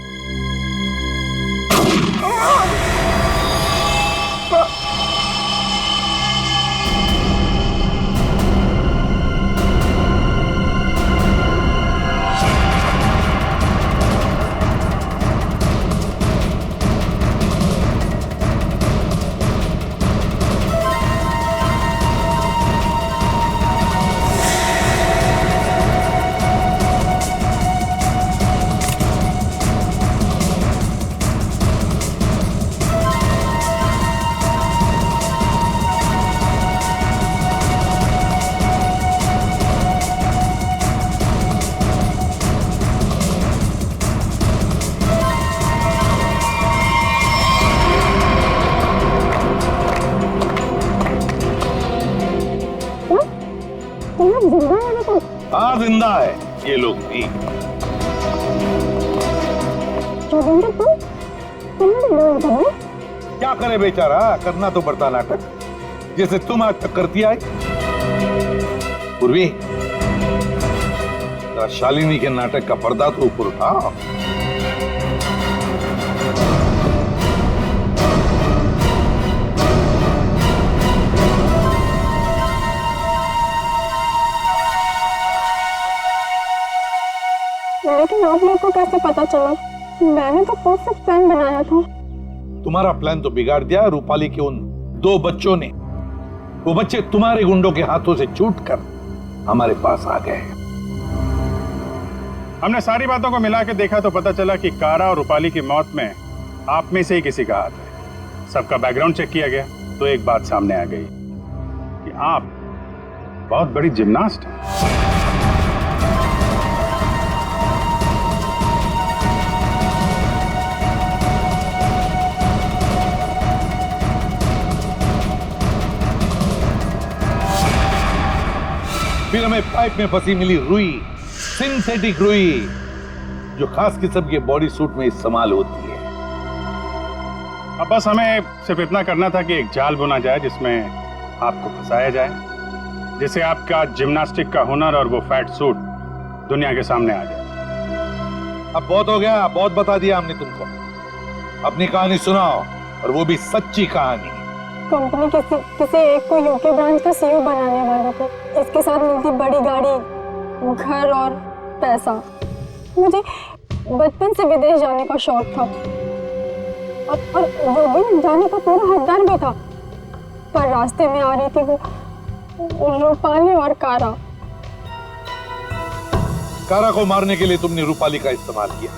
हाँ जिंदा है ये लोग भी। क्या करे बेचारा, करना तो पड़ता नाटक, जैसे तुम आज तक करती आई। पूर्वी, शालिनी के नाटक का पर्दा तो ऊपर उठा। लेकिन आप लोग को कैसे पता चला? मैंने तो परफेक्ट प्लान बनाया था। तुम्हारा प्लान तो बिगाड़ दिया रूपाली के उन 2 बच्चों ने। वो बच्चे तुम्हारे गुंडों के हाथों से छूटकर हमारे पास आ गए। हमने सारी बातों को मिला के देखा तो पता चला कि कारा और रूपाली की मौत में आप में से ही किसी का हाथ है। सबका बैकग्राउंड चेक किया गया तो एक बात सामने आ गई कि आप बहुत बड़ी जिम्नास्ट हैं। फिर हमें पाइप में फंसी मिली रुई, सिंथेटिक रुई, जो खास किस्म के बॉडी सूट में इस्तेमाल होती है। अब बस हमें सिर्फ इतना करना था कि एक जाल बुना जाए जिसमें आपको फंसाया जाए, जिससे आपका जिम्नास्टिक का हुनर और वो फैट सूट दुनिया के सामने आ जाए। अब बहुत हो गया, बहुत बता दिया हमने तुमको। अपनी कहानी सुनाओ, और वो भी सच्ची कहानी। कंपनी किसी एक को यूके ब्रांच का सीईओ बनाने वाली थी। इसके साथ मिलती बड़ी गाड़ी, घर और पैसा। मुझे बचपन से विदेश जाने का शौक था और योगी जाने का पूरा हकदार भी था, पर रास्ते में आ रही थी वो रूपाली और कारा। कारा को मारने के लिए तुमने रूपाली का इस्तेमाल किया।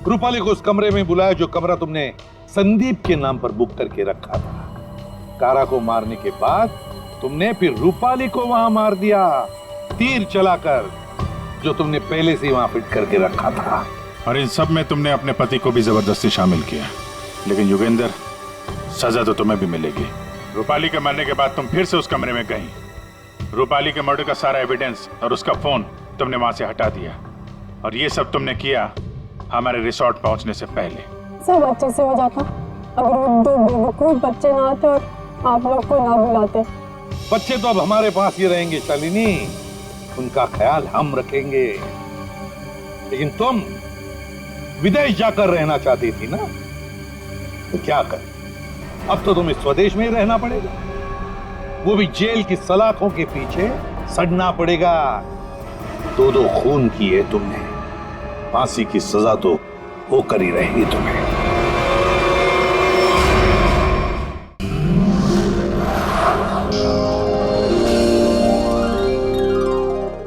रूपाली को उस कमरे में बुलाया जो कमरा तुमने संदीप के नाम पर बुक करके रखा था। कारा को मारने के बाद तुमने फिर रूपाली को वहां मार दिया, तीर चलाकर, जो तुमने पहले से वहां फिट करके रखा था। और इन सब में तुमने अपने पति को भी जबरदस्ती शामिल किया। लेकिन योगेंद्र, सजा तो तुम्हें भी मिलेगी। रूपाली के मरने के बाद तुम फिर से उस कमरे में गई। रूपाली के मर्डर का सारा एविडेंस और उसका फोन तुमने वहां से हटा दिया, और ये सब तुमने किया हमारे रिसोर्ट पहुंचने से पहले। सब अच्छे से हो जाता अगर वो 2 बेवकूफ बच्चे ना आते और आप लोग को ना बुलाते। बच्चे तो अब हमारे पास ही रहेंगे शालिनी, उनका ख्याल हम रखेंगे। लेकिन तुम विदेश जाकर रहना चाहती थी ना, तो क्या कर, अब तो तुम्हें स्वदेश में ही रहना पड़ेगा, वो भी जेल की सलाखों के पीछे सड़ना पड़ेगा। 2 खून किए तुमने, फांसी की सजा तो होकर ही रहेगी तुम्हें।